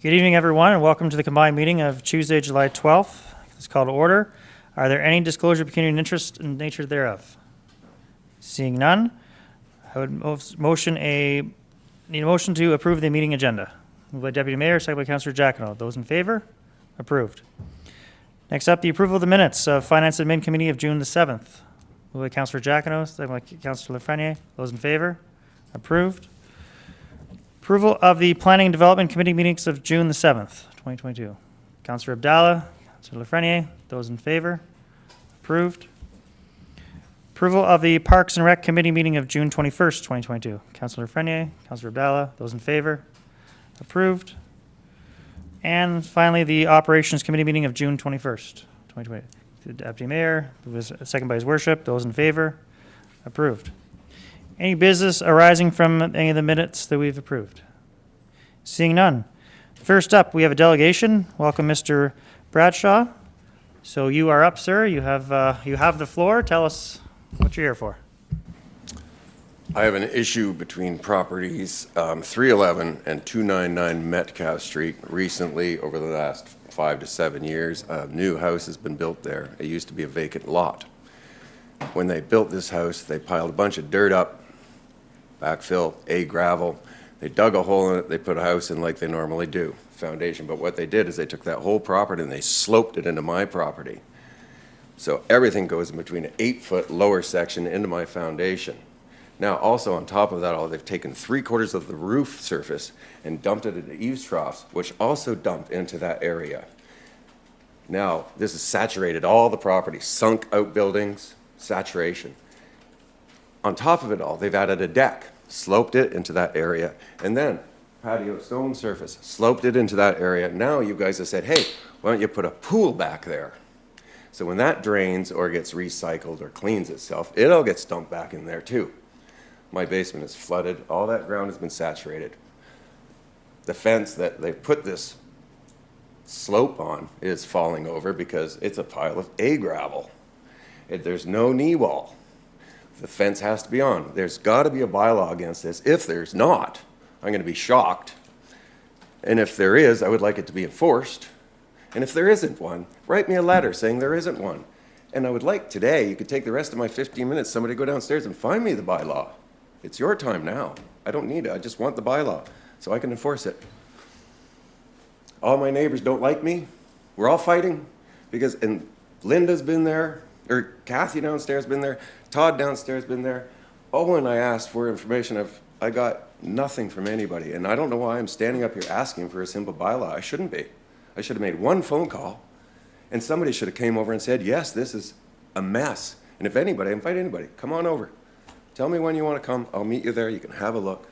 Good evening, everyone, and welcome to the combined meeting of Tuesday, July 12th. It's called to order. Are there any disclosure of pecuniary interest in the nature thereof? Seeing none, I would need a motion to approve the meeting agenda. Moved by Deputy Mayor, second by Councillor Giacono. Those in favor? Approved. Next up, the approval of the minutes of Finance and Admin Committee of June the 7th. Moved by Councillor Giacono, second by Councillor Lafreniere. Those in favor? Approved. Approval of the Planning and Development Committee meetings of June the 7th, 2022. Councillor Abdallah, Councillor Lafreniere, those in favor? Approved. Approval of the Parks and Rec Committee meeting of June 21st, 2022. Councillor Lafreniere, Councillor Abdallah, those in favor? Approved. And finally, the Operations Committee meeting of June 21st, 2020. The Deputy Mayor, who was seconded by His Worship, those in favor? Approved. Any business arising from any of the minutes that we've approved? Seeing none. First up, we have a delegation. Welcome, Mr. Bradshaw. So you are up, sir. You have the floor. Tell us what you're here for. I have an issue between properties 311 and 299 Metcalfe Street. Recently, over the last 5 to 7 years, a new house has been built there. It used to be a vacant lot. When they built this house, they piled a bunch of dirt up, backfill, gravel. They dug a hole in it, they put a house in like they normally do, foundation. But what they did is they took that whole property and they sloped it into my property. So everything goes in between an 8-foot lower section into my foundation. Now, also on top of that all, they've taken 3/4 of the roof surface and dumped it into eaves troughs, which also dump into that area. Now, this has saturated all the property, sunk outbuildings, saturation. On top of it all, they've added a deck, sloped it into that area, and then patio stone surface, sloped it into that area. Now you guys have said, hey, why don't you put a pool back there? So when that drains or gets recycled or cleans itself, it all gets dumped back in there too. My basement is flooded. All that ground has been saturated. The fence that they put this slope on is falling over because it's a pile of gravel. There's no knee wall. The fence has to be on. There's got to be a bylaw against this. If there's not, I'm going to be shocked. And if there is, I would like it to be enforced. And if there isn't one, write me a letter saying there isn't one. And I would like today, you could take the rest of my 15 minutes, somebody go downstairs and find me the bylaw. It's your time now. I don't need it. I just want the bylaw so I can enforce it. All my neighbors don't like me. We're all fighting because, and Linda's been there, or Kathy downstairs been there, Todd downstairs been there. Oh, when I asked for information, I got nothing from anybody. And I don't know why I'm standing up here asking for a simple bylaw. I shouldn't be. I should have made one phone call and somebody should have came over and said, yes, this is a mess. And if anybody, invite anybody, come on over. Tell me when you want to come. I'll meet you there. You can have a look.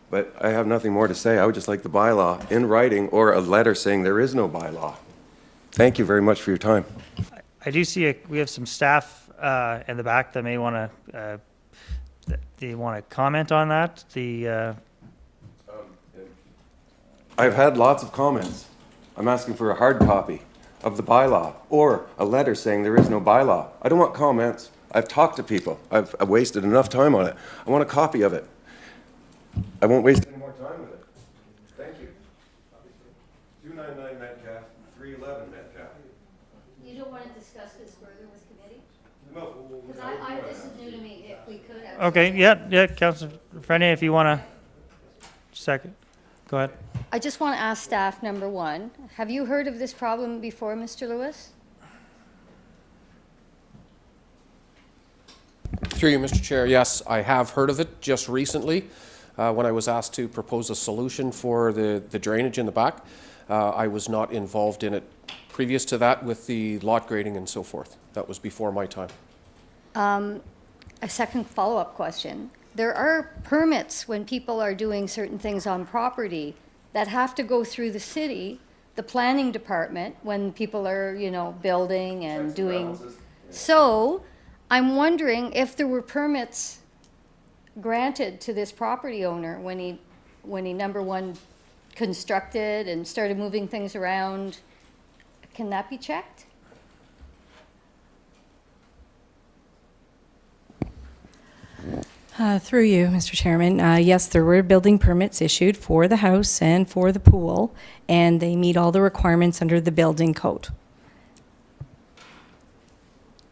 But I have nothing more to say. I would just like the bylaw in writing or a letter saying there is no bylaw. Thank you very much for your time. I do see we have some staff in the back that may want to comment on that. I've had lots of comments. I'm asking for a hard copy of the bylaw or a letter saying there is no bylaw. I don't want comments. I've talked to people. I've wasted enough time on it. I want a copy of it. I won't waste any more time with it. Thank you. 299 Metcalfe, 311 Metcalfe. You don't want to discuss this further with committee? No. Because this is new to me, if we could. Okay, yeah, Councillor Lafreniere, if you want to, second, go ahead. I just want to ask staff, number one, have you heard of this problem before, Mr. Lewis? Through you, Mr. Chair, yes, I have heard of it just recently when I was asked to propose a solution for the drainage in the back. I was not involved in it previous to that with the lot grading and so forth. That was before my time. A second follow-up question. There are permits when people are doing certain things on property that have to go through the city, the planning department, when people are, building and doing. So I'm wondering if there were permits granted to this property owner when he number one constructed and started moving things around. Can that be checked? Through you, Mr. Chairman. Yes, there were building permits issued for the house and for the pool, and they meet all the requirements under the building code.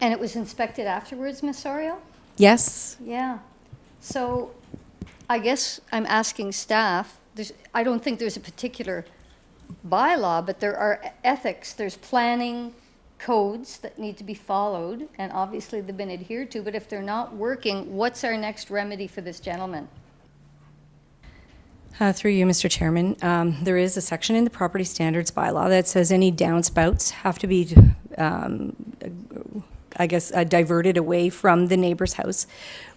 And it was inspected afterwards, Ms. Sorio? Yes, Yeah. So I guess I'm asking staff, I don't think there's a particular bylaw, but there are ethics, there's planning codes that need to be followed, and obviously they've been adhered to, but if they're not working, what's our next remedy for this gentleman? through you, Mr. Chairman. There is a section in the property standards bylaw that says any downspouts have to be, diverted away from the neighbor's house,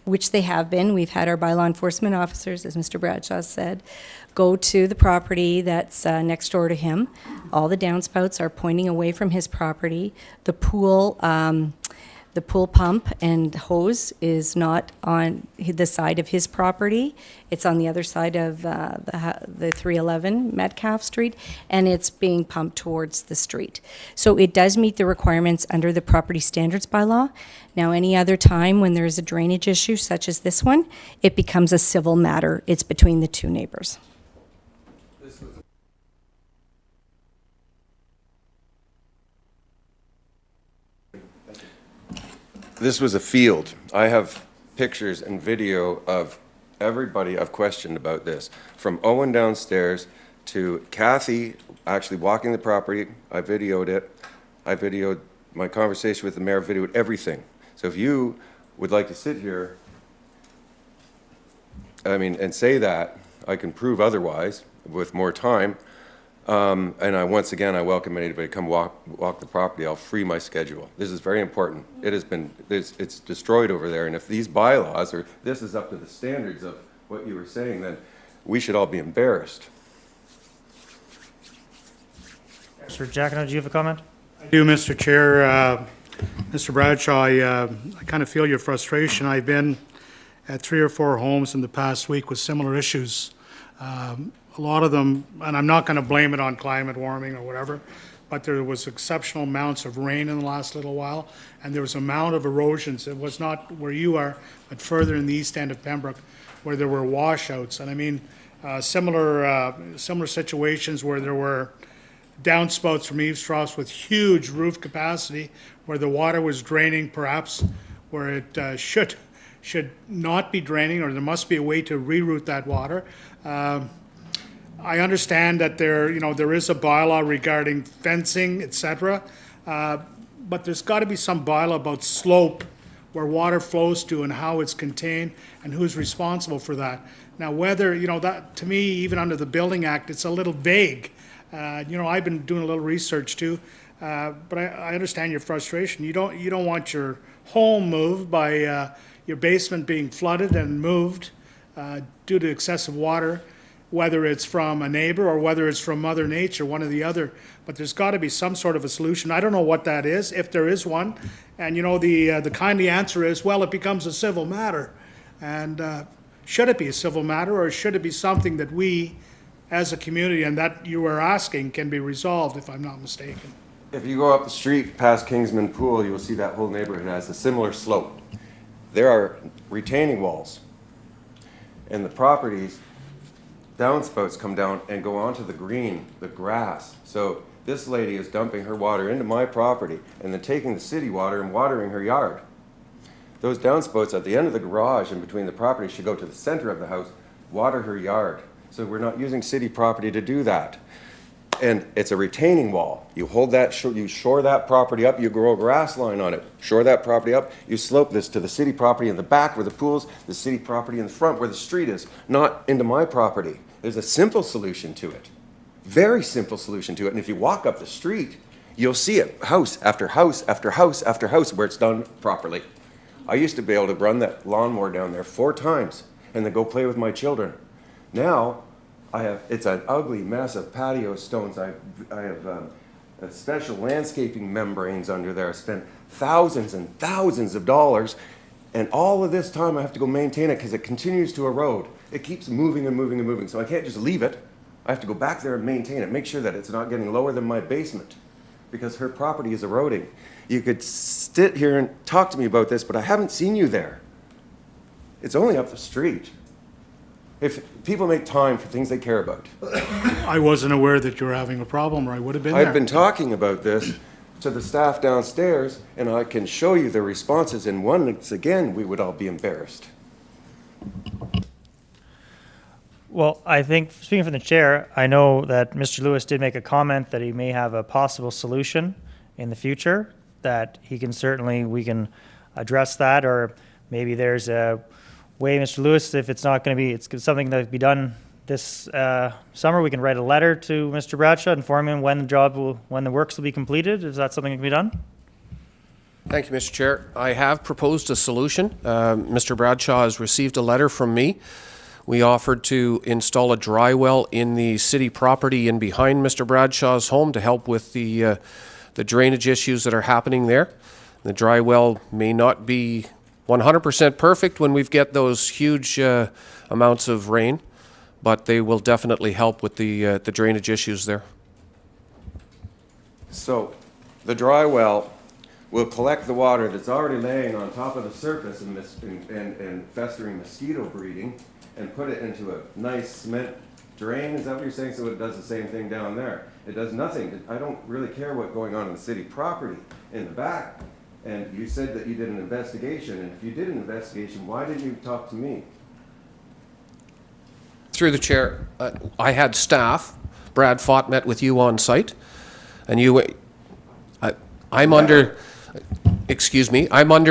which they have been. We've had our bylaw enforcement officers, as Mr. Bradshaw said, go to the property that's next door to him. All the downspouts are pointing away from his property. The pool pump and hose is not on the side of his property. It's on the other side of the 311 Metcalf Street, and it's being pumped towards the street. So it does meet the requirements under the property standards bylaw. Now, any other time when there's a drainage issue such as this one, it becomes a civil matter. It's between the two neighbors. This was a field. I have pictures and video of everybody I've questioned about this, from Owen downstairs to Kathy actually walking the property. I videoed it. I videoed my conversation with the mayor, videoed everything. So if you would like to sit here, and say that, I can prove otherwise with more time. And once again, I welcome anybody to come walk the property. I'll free my schedule. This is very important. It's destroyed over there. And if these bylaws, or this is up to the standards of what you were saying, then we should all be embarrassed. Mr. Giacono, do you have a comment? I do, Mr. Chair. Mr. Bradshaw, I kind of feel your frustration. I've been at 3 or 4 homes in the past week with similar issues. A lot of them, and I'm not going to blame it on climate warming or whatever, but there was exceptional amounts of rain in the last little while, and there was an amount of erosions. It was not where you are, but further in the east end of Pembroke, where there were washouts. And I mean, similar situations where there were downspouts from eaves troughs with huge roof capacity, where the water was draining perhaps where it should not be draining, or there must be a way to reroute that water. I understand that there is a bylaw regarding fencing, et cetera, but there's got to be some bylaw about slope where water flows to and how it's contained and who's responsible for that. Now, whether, that, to me, even under the Building Act, it's a little vague. I've been doing a little research too, but I understand your frustration. You don't want your home moved by your basement being flooded and moved due to excessive water, whether it's from a neighbor or whether it's from Mother Nature, one or the other. But there's got to be some sort of a solution. I don't know what that is, if there is one. And the kindly answer is, well, it becomes a civil matter. And should it be a civil matter, or should it be something that we, as a community, and that you are asking, can be resolved, if I'm not mistaken? If you go up the street past Kingsman Pool, you'll see that whole neighborhood has a similar slope. There are retaining walls, and the properties, downspouts come down and go onto the green, the grass. So this lady is dumping her water into my property and then taking the city water and watering her yard. Those downspouts at the end of the garage and between the property should go to the center of the house, water her yard. So we're not using city property to do that. And it's a retaining wall. You hold that, you shore that property up, you grow a grass line on it, shore that property up, you slope this to the city property in the back where the pool's, the city property in the front where the street is, not into my property. There's a simple solution to it. Very simple solution to it. And if you walk up the street, you'll see it, house after house after house after house, where it's done properly. I used to be able to run that lawnmower down there 4 times and then go play with my children. Now, it's an ugly mess of patio stones. I have special landscaping membranes under there. I spent thousands and thousands of dollars, and all of this time I have to go maintain it because it continues to erode. It keeps moving and moving and moving, so I can't just leave it. I have to go back there and maintain it, make sure that it's not getting lower than my basement, because her property is eroding. You could sit here and talk to me about this, but I haven't seen you there. It's only up the street. If people make time for things they care about. I wasn't aware that you were having a problem, or I would have been I've there. been talking about this to the staff downstairs, and I can show you the responses, and once again, we would all be embarrassed. Well, I think, speaking from the chair, I know that Mr. Lewis did make a comment that he may have a possible solution in the future, that he can certainly, we can address that, or maybe there's a way, Mr. Lewis, if it's not going to be, it's something that be done this summer, we can write a letter to Mr. Bradshaw, inform him when the works will be completed. Is that something that can be done? Thank you, Mr. Chair. I have proposed a solution. Mr. Bradshaw has received a letter from me. We offered to install a dry well in the city property in behind Mr. Bradshaw's home to help with the drainage issues that are happening there. The dry well may not be 100% perfect when we get those huge amounts of rain, but they will definitely help with the drainage issues there. So the dry well will collect the water that's already laying on top of the surface and festering mosquito breeding and put it into a nice cement drain. Is that what you're saying? So it does the same thing down there. It does nothing. I don't really care what's going on in the city property in the back. And you said that you did an investigation. And if you did an investigation, why didn't you talk to me? Through the chair, I had staff. Brad Fott met with you on site, and I'm under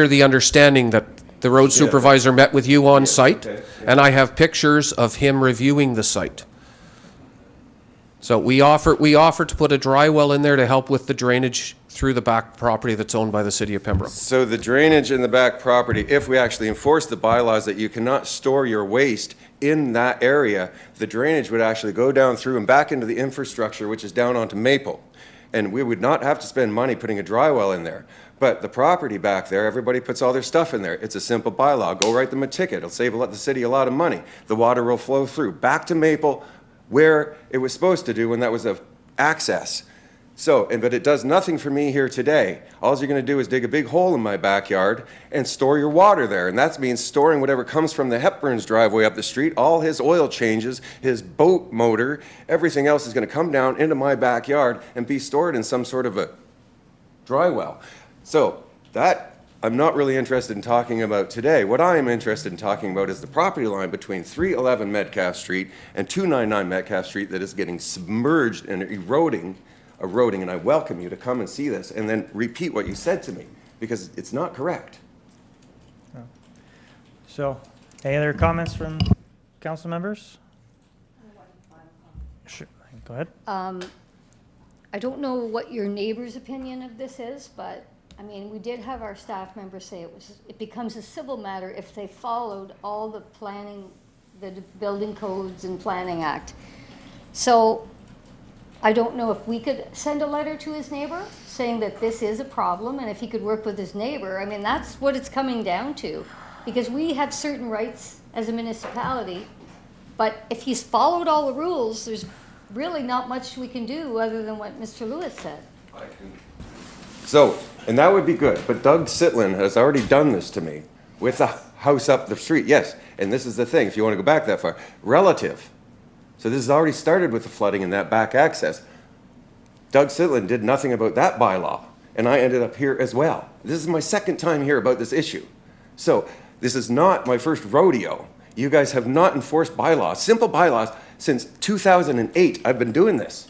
the understanding that the road supervisor met with you on site, okay. and I have pictures of him reviewing the site. So we offer to put a dry well in there to help with the drainage through the back property that's owned by the city of Pembroke. So the drainage in the back property, if we actually enforce the bylaws that you cannot store your waste in that area, the drainage would actually go down through and back into the infrastructure, which is down onto Maple. And we would not have to spend money putting a dry well in there. But the property back there, everybody puts all their stuff in there. It's a simple bylaw. Go write them a ticket. It'll save the city a lot of money. The water will flow through back to Maple where it was supposed to do when that was of access. So, but it does nothing for me here today. All you're going to do is dig a big hole in my backyard and store your water there. And that means storing whatever comes from the Hepburn's driveway up the street, all his oil changes, his boat motor, everything else is going to come down into my backyard and be stored in some sort of a dry well. So that I'm not really interested in talking about today. What I am interested in talking about is the property line between 311 Metcalfe Street and 299 Metcalfe Street that is getting submerged and eroding, and I welcome you to come and see this and then repeat what you said to me, because it's not correct. So, any other comments from council members? Sure, go ahead. I don't know what your neighbor's opinion of this is, but, I mean, we did have our staff members say it becomes a civil matter if they followed all the planning, the building codes and planning act. So, I don't know if we could send a letter to his neighbor saying that this is a problem, and if he could work with his neighbor. I mean, that's what it's coming down to, because we have certain rights as a municipality, but if he's followed all the rules, there's really not much we can do other than what Mr. Lewis said. So, and that would be good, but Doug Sitlin has already done this to me with a house up the street. Yes, and this is the thing, if you want to go back that far, relative. So this has already started with the flooding in that back access. Doug Sitlin did nothing about that bylaw, and I ended up here as well. This is my second time here about this issue. So this is not my first rodeo. You guys have not enforced bylaws, simple bylaws, since 2008. I've been doing this.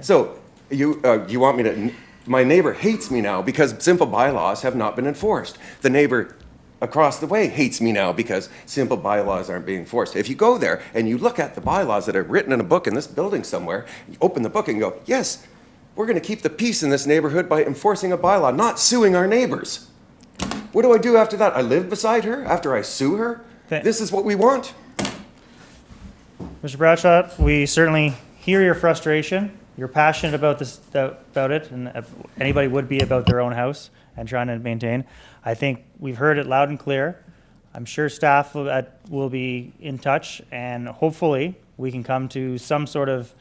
So you want me to, my neighbor hates me now because simple bylaws have not been enforced. The neighbor across the way hates me now because simple bylaws aren't being enforced. If you go there and you look at the bylaws that are written in a book in this building somewhere, you open the book and go, yes, we're going to keep the peace in this neighborhood by enforcing a bylaw, not suing our neighbors. What do I do after that? I live beside her after I sue her? This is what we want. Mr. Bradshaw, we certainly hear your frustration. You're passionate about this, about it, and anybody would be about their own house and trying to maintain. I think we've heard it loud and clear. I'm sure staff will be in touch, and hopefully we can come to some sort of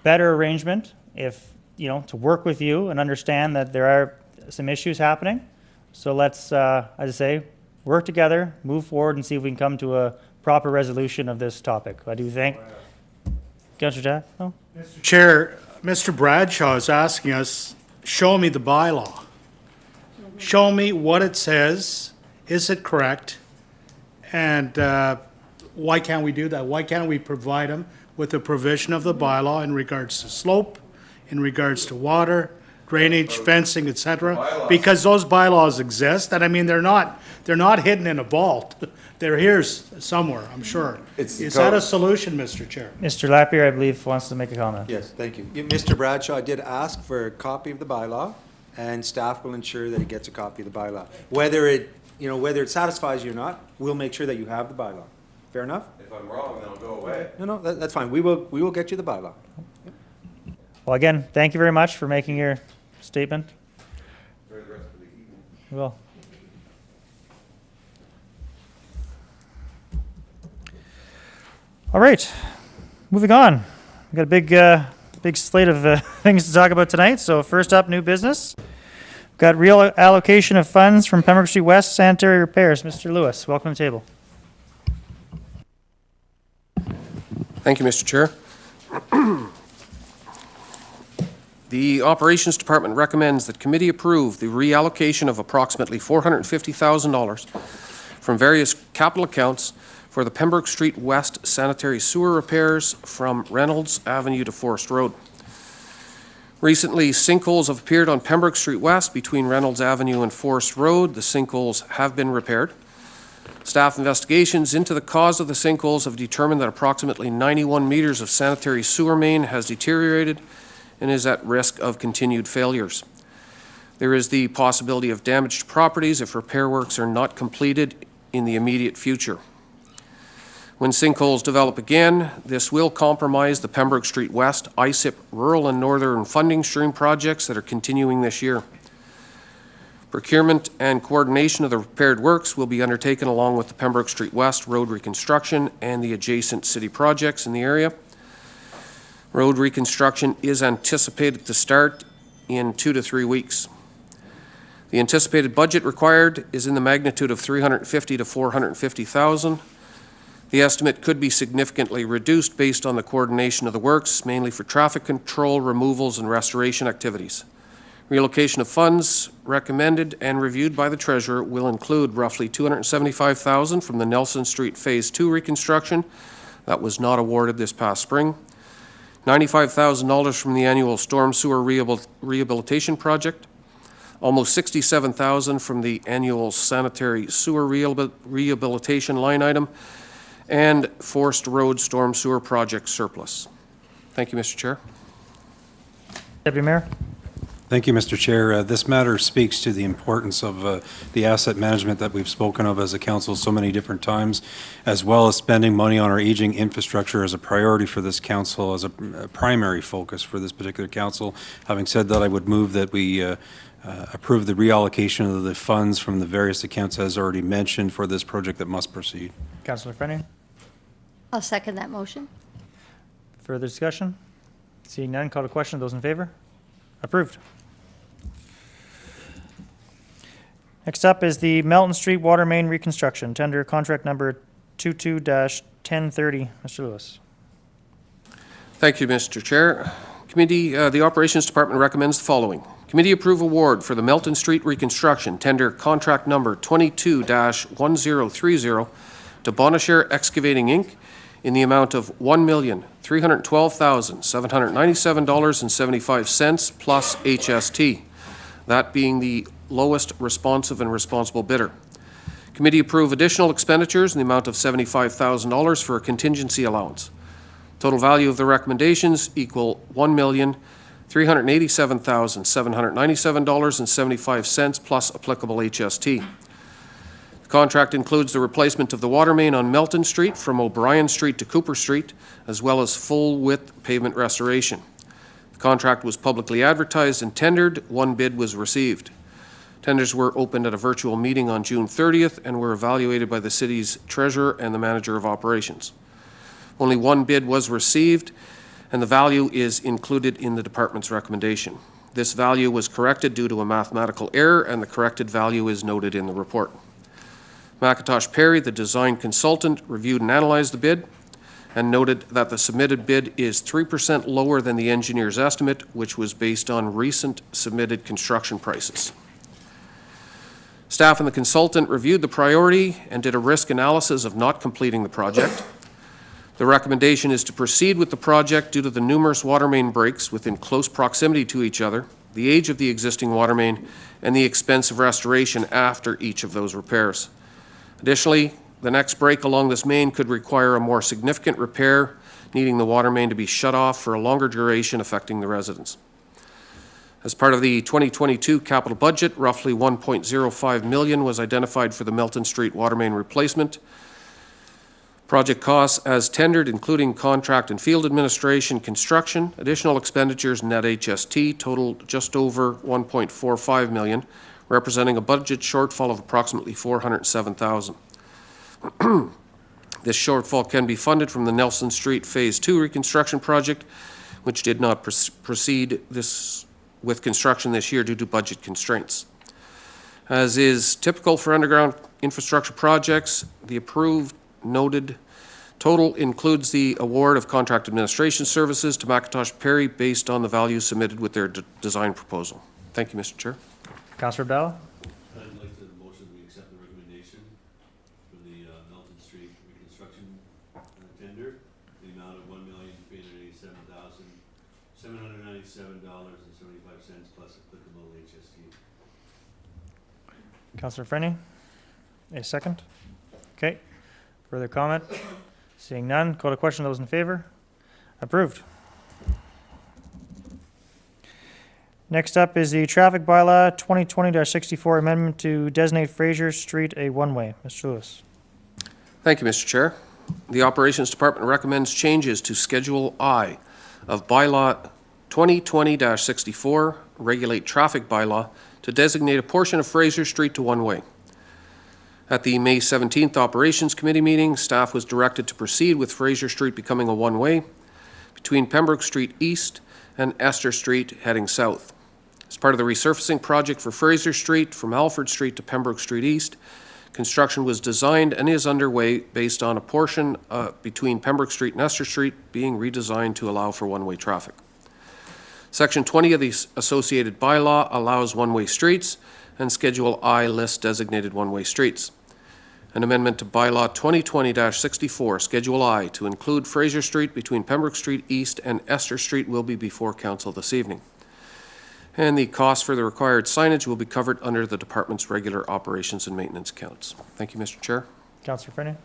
better arrangement to work with you and understand that there are some issues happening. So let's, as I say, work together, move forward, and see if we can come to a proper resolution of this topic. I do thank Councillor Jack. Oh, Chair, Mr. Bradshaw is asking us, show me the bylaw. Show me what it says. Is it correct? And why can't we do that? Why can't we provide them with the provision of the bylaw in regards to slope, in regards to water, drainage, fencing, et cetera? Because those bylaws exist, and I mean, they're not hidden in a vault. They're here somewhere, I'm sure. Is that a solution, Mr. Chair? Mr. Lapierre, I believe, wants to make a comment. Yes, thank you. Mr. Bradshaw did ask for a copy of the bylaw, and staff will ensure that he gets a copy of the bylaw. Whether it satisfies you or not, we'll make sure that you have the bylaw. Fair enough? If I'm wrong, then I'll go away. No, that's fine. We will get you the bylaw. Well, again, thank you very much for making your statement. Enjoy the rest of the evening. We will. All right, moving on. We've got a big slate of things to talk about tonight. So first up, new business. We've got real allocation of funds from Pembroke Street West sanitary repairs. Mr. Lewis, welcome to the table. Thank you, Mr. Chair. The Operations Department recommends that committee approve the reallocation of approximately $450,000 from various capital accounts for the Pembroke Street West sanitary sewer repairs from Reynolds Avenue to Forest Road. Recently, sinkholes have appeared on Pembroke Street West between Reynolds Avenue and Forest Road. The sinkholes have been repaired. Staff investigations into the cause of the sinkholes have determined that approximately 91 meters of sanitary sewer main has deteriorated and is at risk of continued failures. There is the possibility of damaged properties if repair works are not completed in the immediate future. When sinkholes develop again, this will compromise the Pembroke Street West, ISIP, rural and northern funding stream projects that are continuing this year. Procurement and coordination of the repaired works will be undertaken along with the Pembroke Street West road reconstruction and the adjacent city projects in the area. Road reconstruction is anticipated to start in 2 to 3 weeks. The anticipated budget required is in the magnitude of $350,000 to $450,000. The estimate could be significantly reduced based on the coordination of the works, mainly for traffic control, removals, and restoration activities. Relocation of funds recommended and reviewed by the Treasurer will include roughly $275,000 from the Nelson Street Phase 2 reconstruction that was not awarded this past spring, $95,000 from the annual storm sewer rehabilitation project, almost $67,000 from the annual sanitary sewer rehabilitation line item, and Forest Road storm sewer project surplus. Thank you, Mr. Chair. Deputy Mayor. Thank you, Mr. Chair. This matter speaks to the importance of the asset management that we've spoken of as a council so many different times, as well as spending money on our aging infrastructure as a priority for this council, as a primary focus for this particular council. Having said that, I would move that we approve the reallocation of the funds from the various accounts as already mentioned for this project that must proceed. Councillor Frenier. I'll second that motion. Further discussion? Seeing none, call to question. Those in favor? Approved. Next up is the Melton Street Water Main Reconstruction, tender contract number 22-1030. Mr. Lewis. Thank you, Mr. Chair. Committee, the Operations Department recommends the following. Committee approve award for the Melton Street Reconstruction, tender contract number 22-1030 to Bonashare Excavating, Inc. in the amount of $1,312,797.75 plus HST, that being the lowest responsive and responsible bidder. Committee approve additional expenditures in the amount of $75,000 for a contingency allowance. Total value of the recommendations equal $1,387,797.75 plus applicable HST. The contract includes the replacement of the water main on Melton Street from O'Brien Street to Cooper Street, as well as full-width pavement restoration. The contract was publicly advertised and tendered. One bid was received. Tenders were opened at a virtual meeting on June 30th and were evaluated by the city's treasurer and the manager of operations. Only one bid was received, and the value is included in the department's recommendation. This value was corrected due to a mathematical error, and the corrected value is noted in the report. McIntosh Perry, the design consultant, reviewed and analyzed the bid and noted that the submitted bid is 3% lower than the engineer's estimate, which was based on recent submitted construction prices. Staff and the consultant reviewed the priority and did a risk analysis of not completing the project. The recommendation is to proceed with the project due to the numerous water main breaks within close proximity to each other, the age of the existing water main, and the expense of restoration after each of those repairs. Additionally, the next break along this main could require a more significant repair, needing the water main to be shut off for a longer duration, affecting the residents. As part of the 2022 capital budget, roughly $1.05 million was identified for the Melton Street water main replacement. Project costs as tendered, including contract and field administration, construction, additional expenditures, net HST, totaled just over $1.45 million, representing a budget shortfall of approximately $407,000. This shortfall can be funded from the Nelson Street Phase 2 reconstruction project, which did not proceed with construction this year due to budget constraints. As is typical for underground infrastructure projects, the approved noted total includes the award of contract administration services to McIntosh Perry based on the value submitted with their design proposal. Thank you, Mr. Chair. Councillor Bell? I'd like to motion we accept the recommendation for the Melton Street reconstruction tender, the amount of $1,387,797.75 plus applicable HST. Councillor Freni? A second? Okay. Further comment? Seeing none, call to question. Those in favor? Approved. Next up is the traffic bylaw 2020-64 amendment to designate Fraser Street a one-way. Mr. Lewis. Thank you, Mr. Chair. The Operations Department recommends changes to Schedule I of Bylaw 2020-64, Regulate Traffic Bylaw, to designate a portion of Fraser Street to one-way. At the May 17th Operations Committee meeting, staff was directed to proceed with Fraser Street becoming a one-way between Pembroke Street East and Esther Street heading south. As part of the resurfacing project for Fraser Street from Alfred Street to Pembroke Street East, construction was designed and is underway based on a portion between Pembroke Street and Esther Street being redesigned to allow for one-way traffic. Section 20 of the associated bylaw allows one-way streets, and Schedule I lists designated one-way streets. An amendment to Bylaw 2020-64, Schedule I, to include Fraser Street between Pembroke Street East and Esther Street will be before Council this evening. And the cost for the required signage will be covered under the department's regular operations and maintenance accounts. Thank you, Mr. Chair. Councillor Freni?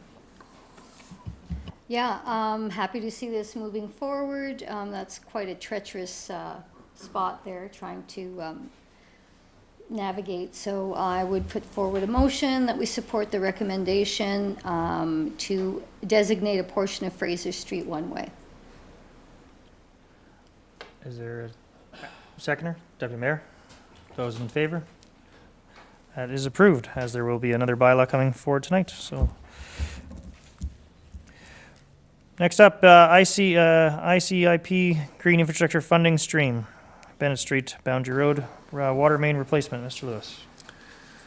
Yeah, happy to see this moving forward. That's quite a treacherous spot there, trying to navigate. So I would put forward a motion that we support the recommendation to designate a portion of Fraser Street one-way. Is there a seconder? Deputy Mayor? Those in favor? That is approved, as there will be another bylaw coming forward tonight. So, next up, ICIP Green Infrastructure Funding Stream, Bennett Street, Boundary Road, water main replacement. Mr. Lewis.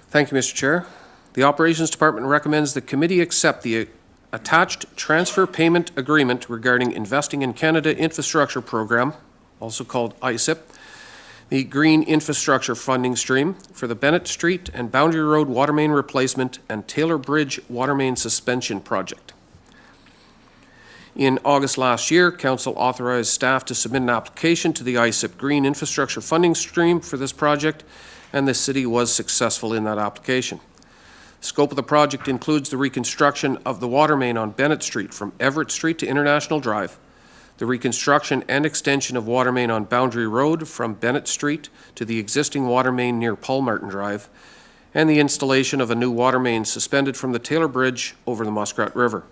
Thank you, Mr. Chair. The Operations Department recommends the committee accept the attached transfer payment agreement regarding Investing in Canada Infrastructure Program, also called ICIP, the Green Infrastructure Funding Stream for the Bennett Street and Boundary Road water main replacement and Taylor Bridge water main suspension project. In August last year, Council authorized staff to submit an application to the ICIP Green Infrastructure Funding Stream for this project, and the city was successful in that application. The scope of the project includes the reconstruction of the water main on Bennett Street from Everett Street to International Drive, the reconstruction and extension of water main on Boundary Road from Bennett Street to the existing water main near Paul Martin Drive, and the installation of a new water main suspended from the Taylor Bridge over the Muskrat River.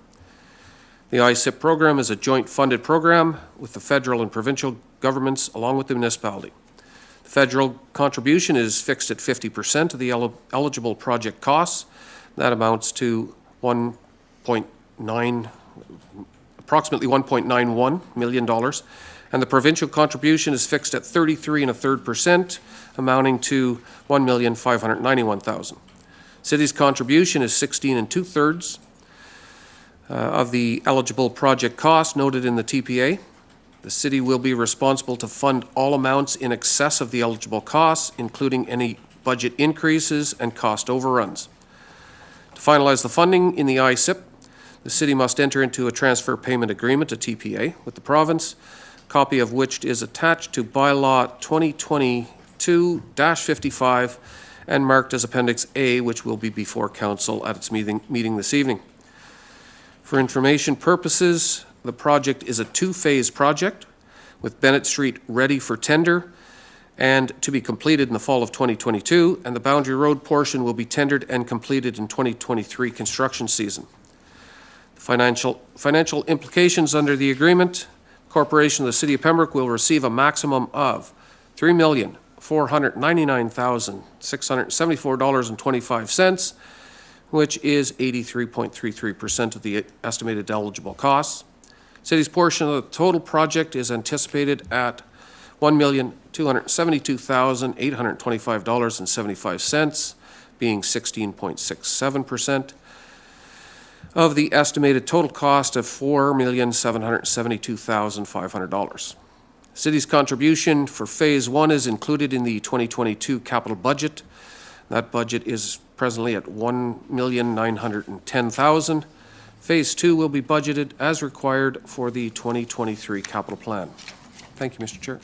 The ICIP program is a joint funded program with the federal and provincial governments along with the municipality. The federal contribution is fixed at 50% of the eligible project costs. That amounts to approximately $1.91 million, and the provincial contribution is fixed at 33 1/3%, amounting to $1,591,000. City's contribution is 16 2/3 of the eligible project cost noted in the TPA. The city will be responsible to fund all amounts in excess of the eligible costs, including any budget increases and cost overruns. To finalize the funding in the ISIP, the city must enter into a transfer payment agreement, a TPA, with the province, copy of which is attached to Bylaw 2022-55 and marked as Appendix A, which will be before council at its meeting this evening. For information purposes, the project is a two-phase project, with Bennett Street ready for tender and to be completed in the fall of 2022, and the Boundary Road portion will be tendered and completed in 2023 construction season. The financial implications under the agreement: Corporation of the City of Pembroke will receive a maximum of $3,499,674.25, which is 83.33% of the estimated eligible costs. City's portion of the total project is anticipated at $1,272,825.75, being 16.67% of the estimated total cost of $4,772,500. City's contribution for Phase 1 is included in the 2022 capital budget. That budget is presently at $1,910,000. Phase 2 will be budgeted as required for the 2023 capital plan. Thank you, Mr. Chair.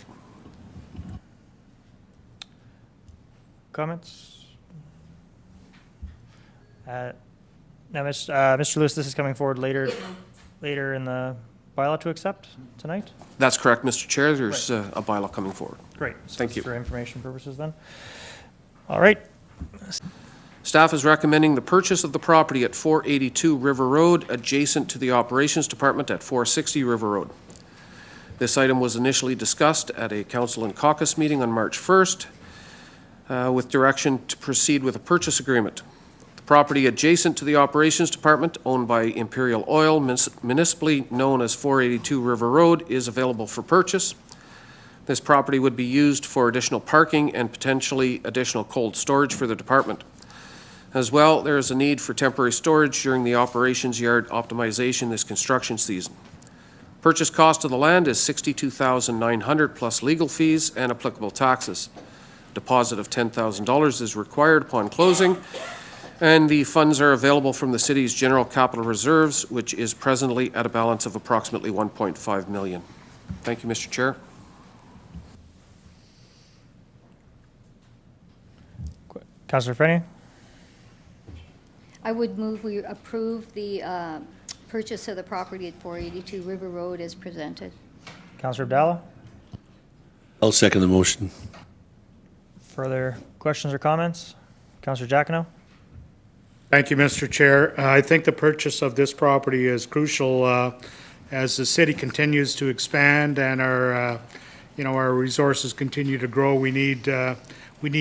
Comments? Now, Mr. Lewis, this is coming forward later in the bylaw to accept tonight? That's correct, Mr. Chair. There's a bylaw coming forward. Great. So Thank it's you. for information purposes then. All right. Staff is recommending the purchase of the property at 482 River Road, adjacent to the Operations Department at 460 River Road. This item was initially discussed at a council and caucus meeting on March 1st, with direction to proceed with a purchase agreement. The property adjacent to the Operations Department, owned by Imperial Oil, municipally known as 482 River Road, is available for purchase. This property would be used for additional parking and potentially additional cold storage for the department. As well, there is a need for temporary storage during the operations yard optimization this construction season. Purchase cost of the land is $62,900 plus legal fees and applicable taxes. Deposit of $10,000 is required upon closing, and the funds are available from the city's general capital reserves, which is presently at a balance of approximately $1.5 million. Thank you, Mr. Chair. Councillor Frennie? I would move we approve the purchase of the property at 482 River Road as presented. Councillor Abdallah? I'll second the motion. Further questions or comments? Councillor Giacono? Thank you, Mr. Chair. I think the purchase of this property is crucial as the city continues to expand and our resources continue to grow. We need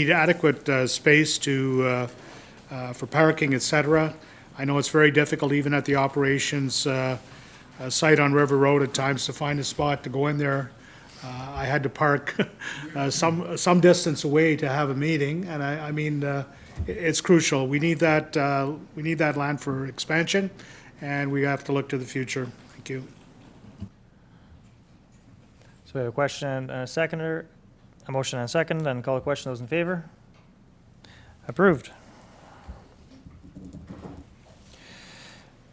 adequate space for parking, etc. I know it's very difficult even at the operations site on River Road at times to find a spot to go in there. I had to park some distance away to have a meeting, and I mean it's crucial. We need that land for expansion, and we have to look to the future. Thank you. So we have a question and a seconder, a motion and a second, and call the question. Those in favor? Approved.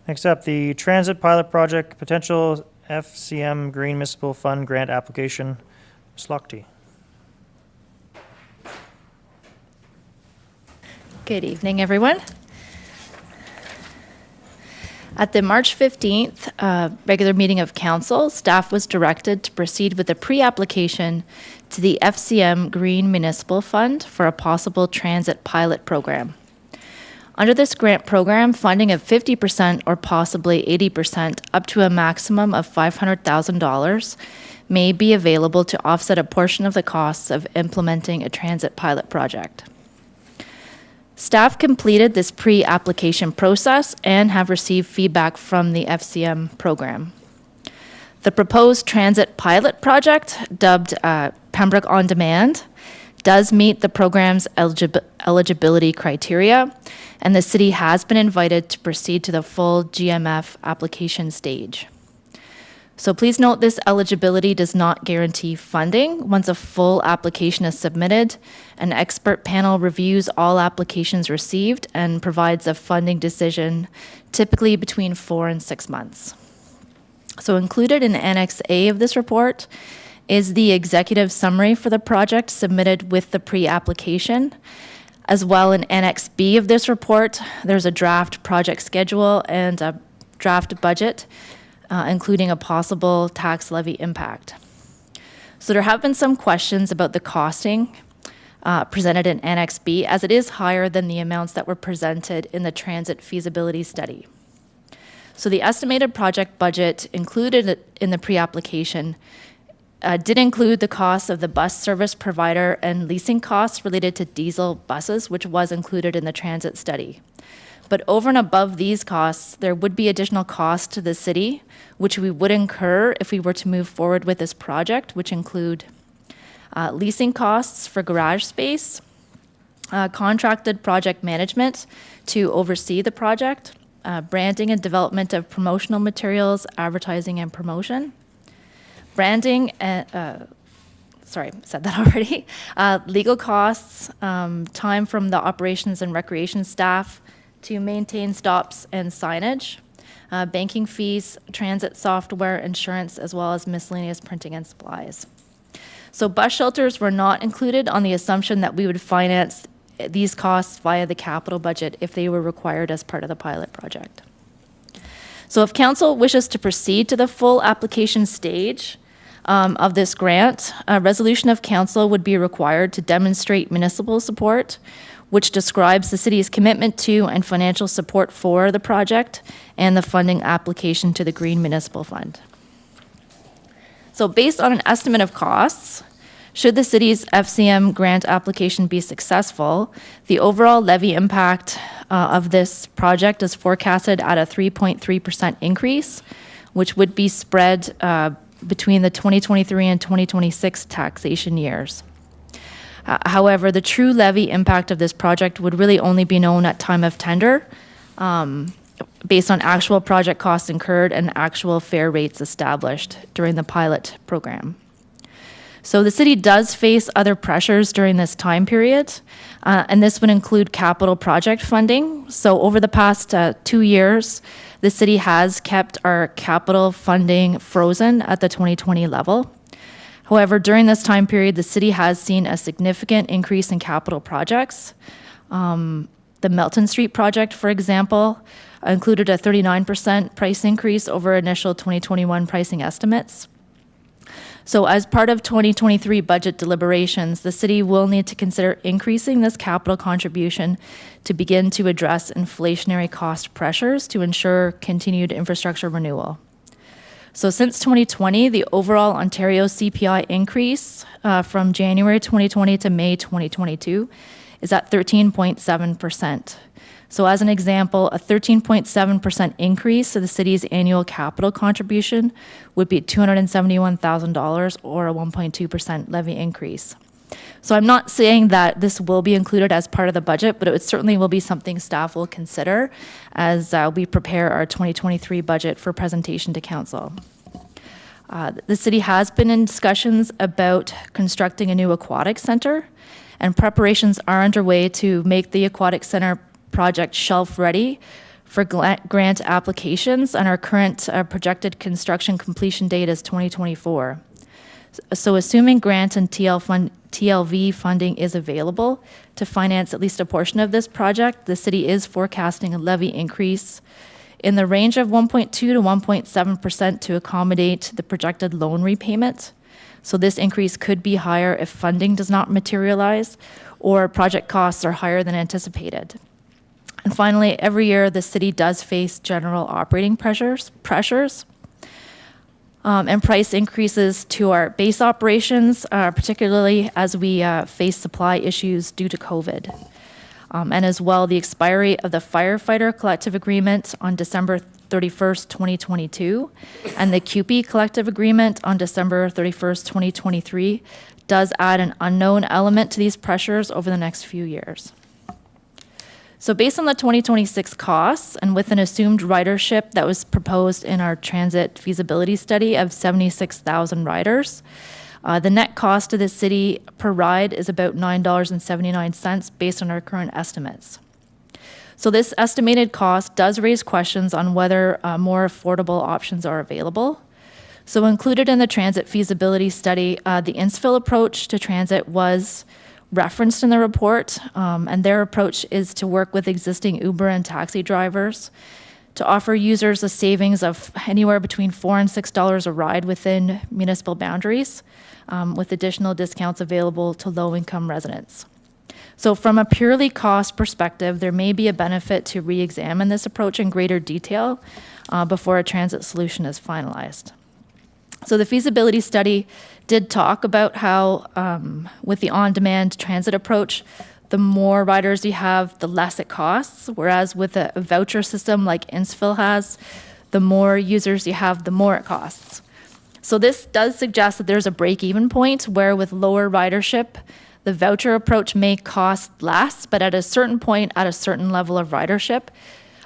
Next up, the Transit Pilot Project Potential FCM Green Municipal Fund Grant Application. Ms. Lochte. Good evening, everyone. At the March 15th regular meeting of council, staff was directed to proceed with a pre-application to the FCM Green Municipal Fund for a possible transit pilot program. Under this grant program, funding of 50% or possibly 80% up to a maximum of $500,000 may be available to offset a portion of the costs of implementing a transit pilot project. Staff completed this pre-application process and have received feedback from the FCM program. The proposed transit pilot project, dubbed Pembroke On Demand, does meet the program's eligibility criteria, and the city has been invited to proceed to the full GMF application stage. So please note this eligibility does not guarantee funding. Once a full application is submitted, an expert panel reviews all applications received and provides a funding decision, typically between 4 and 6 months. So included in Annex A of this report is the executive summary for the project submitted with the pre-application. As well, in Annex B of this report, there's a draft project schedule and a draft budget, including a possible tax levy impact. So there have been some questions about the costing presented in Annex B, as it is higher than the amounts that were presented in the transit feasibility study. So the estimated project budget included in the pre-application did include the cost of the bus service provider and leasing costs related to diesel buses, which was included in the transit study. But over and above these costs, there would be additional costs to the city, which we would incur if we were to move forward with this project, which include leasing costs for garage space, contracted project management to oversee the project, branding and development of promotional materials, advertising and promotion, branding, sorry, said that already, legal costs, time from the operations and recreation staff to maintain stops and signage, banking fees, transit software, insurance, as well as miscellaneous printing and supplies. So bus shelters were not included on the assumption that we would finance these costs via the capital budget if they were required as part of the pilot project. So if council wishes to proceed to the full application stage of this grant, a resolution of council would be required to demonstrate municipal support, which describes the city's commitment to and financial support for the project and the funding application to the Green Municipal Fund. So based on an estimate of costs, should the city's FCM grant application be successful, the overall levy impact of this project is forecasted at a 3.3% increase, which would be spread between the 2023 and 2026 taxation years. However, the true levy impact of this project would really only be known at time of tender, based on actual project costs incurred and actual fare rates established during the pilot program. So the city does face other pressures during this time period, and this would include capital project funding. So over the past 2 years, the city has kept our capital funding frozen at the 2020 level. However, during this time period, the city has seen a significant increase in capital projects. The Melton Street project, for example, included a 39% price increase over initial 2021 pricing estimates. So as part of 2023 budget deliberations, the city will need to consider increasing this capital contribution to begin to address inflationary cost pressures to ensure continued infrastructure renewal. So since 2020, the overall Ontario CPI increase from January 2020 to May 2022 is at 13.7%. So as an example, a 13.7% increase to the city's annual capital contribution would be $271,000 or a 1.2% levy increase. So I'm not saying that this will be included as part of the budget, but it certainly will be something staff will consider as we prepare our 2023 budget for presentation to council. The city has been in discussions about constructing a new aquatic center, and preparations are underway to make the aquatic center project shelf ready for grant applications, and our current projected construction completion date is 2024. So assuming grant and TLV funding is available to finance at least a portion of this project, the city is forecasting a levy increase in the range of 1.2 to 1.7% to accommodate the projected loan repayment. So this increase could be higher if funding does not materialize or project costs are higher than anticipated. And finally, every year the city does face general operating pressures, and price increases to our base operations, particularly as we face supply issues due to COVID. And as well, the expiry of the firefighter collective agreement on December 31st, 2022, and the CUPE collective agreement on December 31st, 2023, does add an unknown element to these pressures over the next few years. So based on the 2026 costs and with an assumed ridership that was proposed in our transit feasibility study of 76,000 riders, the net cost to the city per ride is about $9.79 based on our current estimates. So this estimated cost does raise questions on whether more affordable options are available. So included in the transit feasibility study, the Insfil approach to transit was referenced in the report, and their approach is to work with existing Uber and taxi drivers to offer users a savings of anywhere between $4 and $6 a ride within municipal boundaries, with additional discounts available to low-income residents. So from a purely cost perspective, there may be a benefit to re-examine this approach in greater detail before a transit solution is finalized. So the feasibility study did talk about how with the on-demand transit approach, the more riders you have, the less it costs, whereas with a voucher system like Insfil has, the more users you have, the more it costs. So this does suggest that there's a break-even point where with lower ridership, the voucher approach may cost less, but at a certain point, at a certain level of ridership,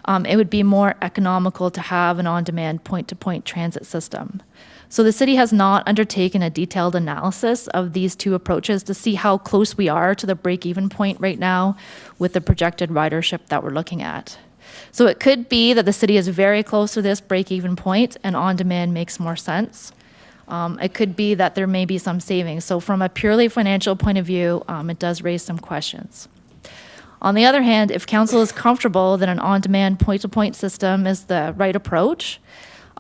it would be more economical to have an on-demand point-to-point transit system. So the city has not undertaken a detailed analysis of these two approaches to see how close we are to the break-even point right now with the projected ridership that we're looking at. So it could be that the city is very close to this break-even point and on-demand makes more sense. It could be that there may be some savings. So from a purely financial point of view, it does raise some questions. On the other hand, if council is comfortable that an on-demand point-to-point system is the right approach,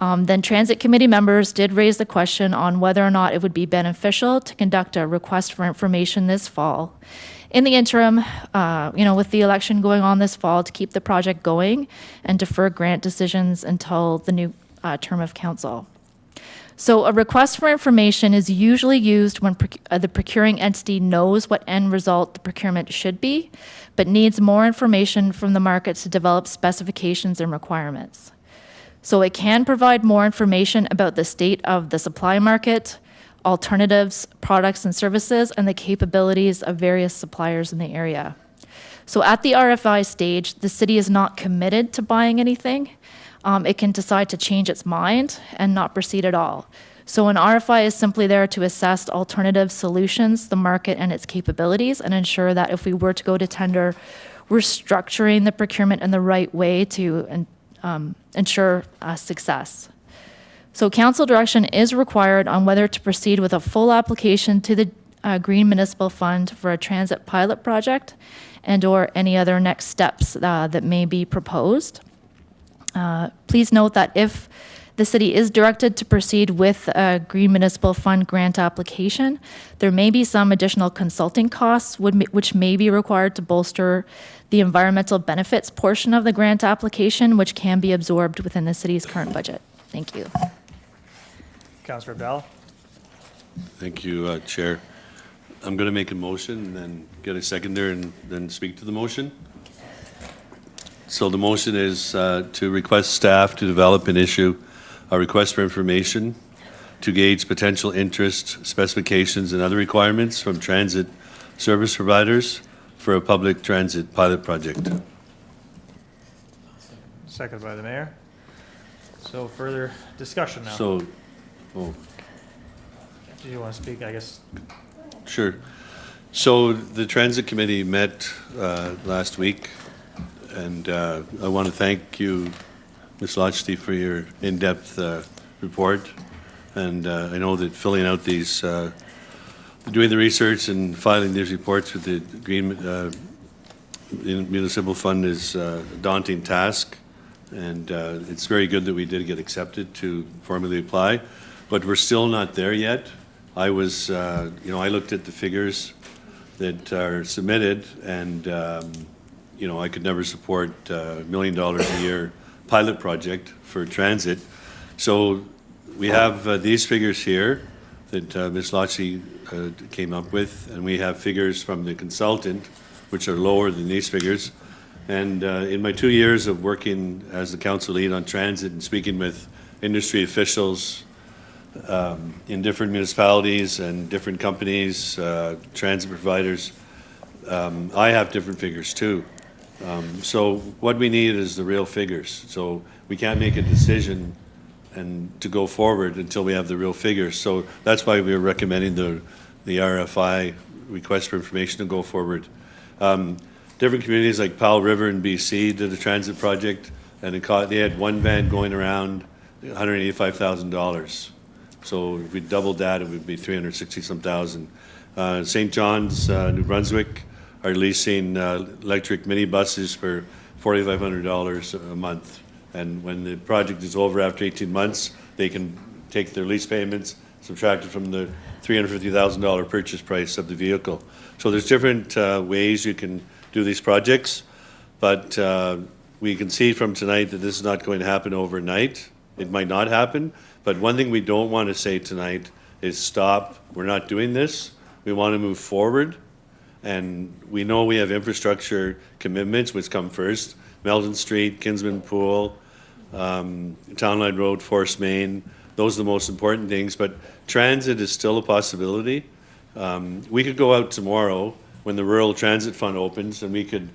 then transit committee members did raise the question on whether or not it would be beneficial to conduct a request for information this fall. In the interim, with the election going on this fall, to keep the project going and defer grant decisions until the new term of council. So a request for information is usually used when the procuring entity knows what end result the procurement should be, but needs more information from the market to develop specifications and requirements. So it can provide more information about the state of the supply market, alternatives, products and services, and the capabilities of various suppliers in the area. So at the RFI stage, the city is not committed to buying anything. It can decide to change its mind and not proceed at all. So an RFI is simply there to assess alternative solutions, the market and its capabilities, and ensure that if we were to go to tender, we're structuring the procurement in the right way to ensure success. So council direction is required on whether to proceed with a full application to the Green Municipal Fund for a transit pilot project and or any other next steps that may be proposed. Please note that if the city is directed to proceed with a Green Municipal Fund grant application, there may be some additional consulting costs which may be required to bolster the environmental benefits portion of the grant application, which can be absorbed within the city's current budget. Thank you. Councillor Abdallah. Thank you, Chair. I'm going to make a motion and then get a seconder and then speak to the motion. So the motion is to request staff to develop and issue a request for information to gauge potential interest, specifications, and other requirements from transit service providers for a public transit pilot project. Seconded by the mayor. So further discussion now. So, Do you want to speak, I guess? sure. So the transit committee met last week, and I want to thank you, Ms. Lochte, for your in-depth report. And I know that filling out these, doing the research and filing these reports with the Green Municipal Fund is a daunting task. And it's very good that we did get accepted to formally apply, but we're still not there yet. I was, I looked at the figures that are submitted, and I could never support $1 million a year pilot project for transit. So we have these figures here that Ms. Lochte came up with, and we have figures from the consultant, which are lower than these figures. And in my 2 years of working as the council lead on transit and speaking with industry officials, in different municipalities and different companies, transit providers. I have different figures too. So what we need is the real figures. So we can't make a decision and to go forward until we have the real figures. So that's why we're recommending the RFI, request for information, to go forward. Different communities like Powell River in BC did a transit project, and they had one van going around $185,000. So if we doubled that, it would be 360-some thousand. St. John's, New Brunswick, are leasing electric minibuses for $4,500 a month. And when the project is over after 18 months, they can take their lease payments, subtract it from the $350,000 purchase price of the vehicle. So there's different ways you can do these projects, but we can see from tonight that this is not going to happen overnight. It might not happen, but one thing we don't want to say tonight is stop, we're not doing this. We want to move forward, and we know we have infrastructure commitments which come first. Melton Street, Kinsman Pool, Town Line Road, Forest Main, those are the most important things, but transit is still a possibility. We could go out tomorrow when the Rural Transit Fund opens, and we could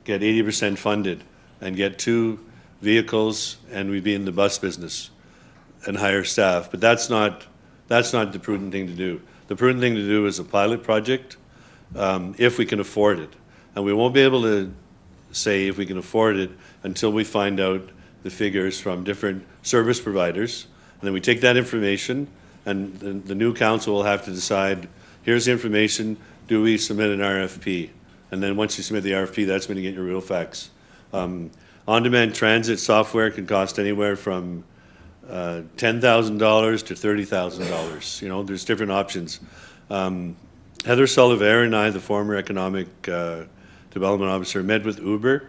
get 80% funded and get 2 vehicles, and we'd be in the bus business and hire staff. But that's not the prudent thing to do. The prudent thing to do is a pilot project, if we can afford it. And we won't be able to say if we can afford it until we find out the figures from different service providers. And then we take that information, and the new council will have to decide, here's the information, do we submit an RFP? And then once you submit the RFP, that's when you get your real facts. On-demand transit software can cost anywhere from $10,000 to $30,000. You know, there's different options. Heather Sullivan and I, the former economic development officer, met with Uber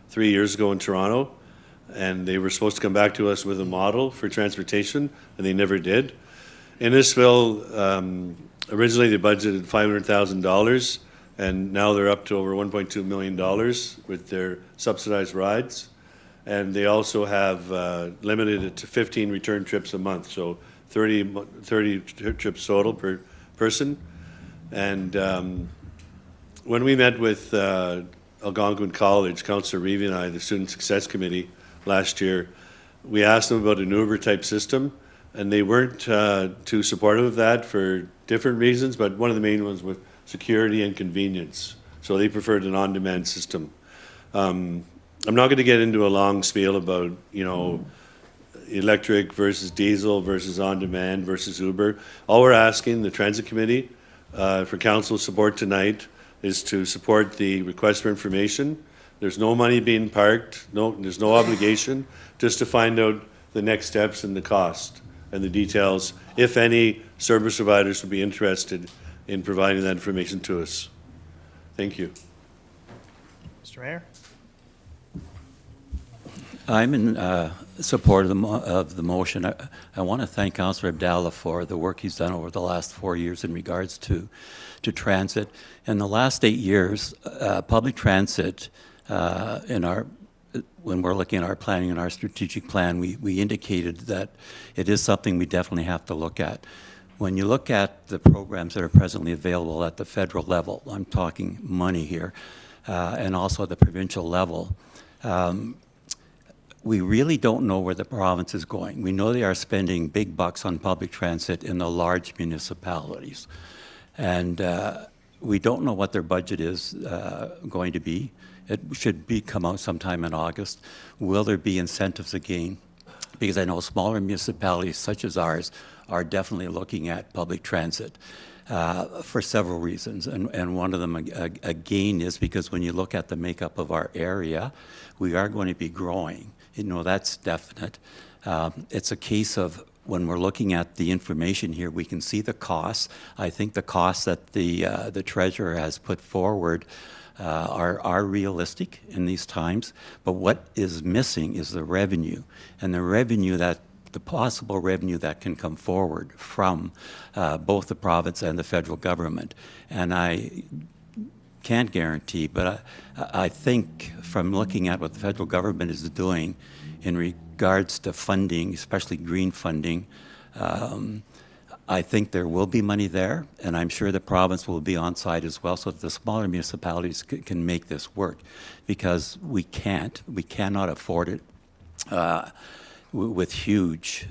3 years ago in Toronto, and they were supposed to come back to us with a model for transportation, and they never did. In Insfil, originally they budgeted $500,000, and now they're up to over $1.2 million with their subsidized rides. And they also have limited it to 15 return trips a month, so 30 trips total per person. And when we met with Algonquin College, Councillor Reevy and I, the Student Success Committee, last year, we asked them about an Uber-type system, and they weren't too supportive of that for different reasons, but one of the main ones was security and convenience. So they preferred an on-demand system. I'm not going to get into a long spiel about, you know, electric versus diesel versus on-demand versus Uber. All we're asking the Transit Committee for council support tonight is to support the request for information. There's no money being parked, there's no obligation, just to find out the next steps and the cost and the details, if any service providers would be interested in providing that information to us. Thank you. Mr. Mayor? I'm in support of the motion. I want to thank Councillor Abdallah for the work he's done over the last 4 years in regards to transit. In the last 8 years, public transit, when we're looking at our planning and our strategic plan, we indicated that it is something we definitely have to look at. When you look at the programs that are presently available at the federal level, I'm talking money here, and also at the provincial level, we really don't know where the province is going. We know they are spending big bucks on public transit in the large municipalities. And we don't know what their budget is going to be. It should come out sometime in August. Will there be incentives again? Because I know smaller municipalities such as ours are definitely looking at public transit for several reasons. And one of them, again, is because when you look at the makeup of our area, we are going to be growing. You know, that's definite. It's a case of when we're looking at the information here, we can see the costs. I think the costs that the treasurer has put forward are realistic in these times. But what is missing is the revenue, and the possible revenue that can come forward from both the province and the federal government. And I can't guarantee, but I think from looking at what the federal government is doing in regards to funding, especially green funding, I think there will be money there, and I'm sure the province will be on side as well, so that the smaller municipalities can make this work, because we cannot afford it with huge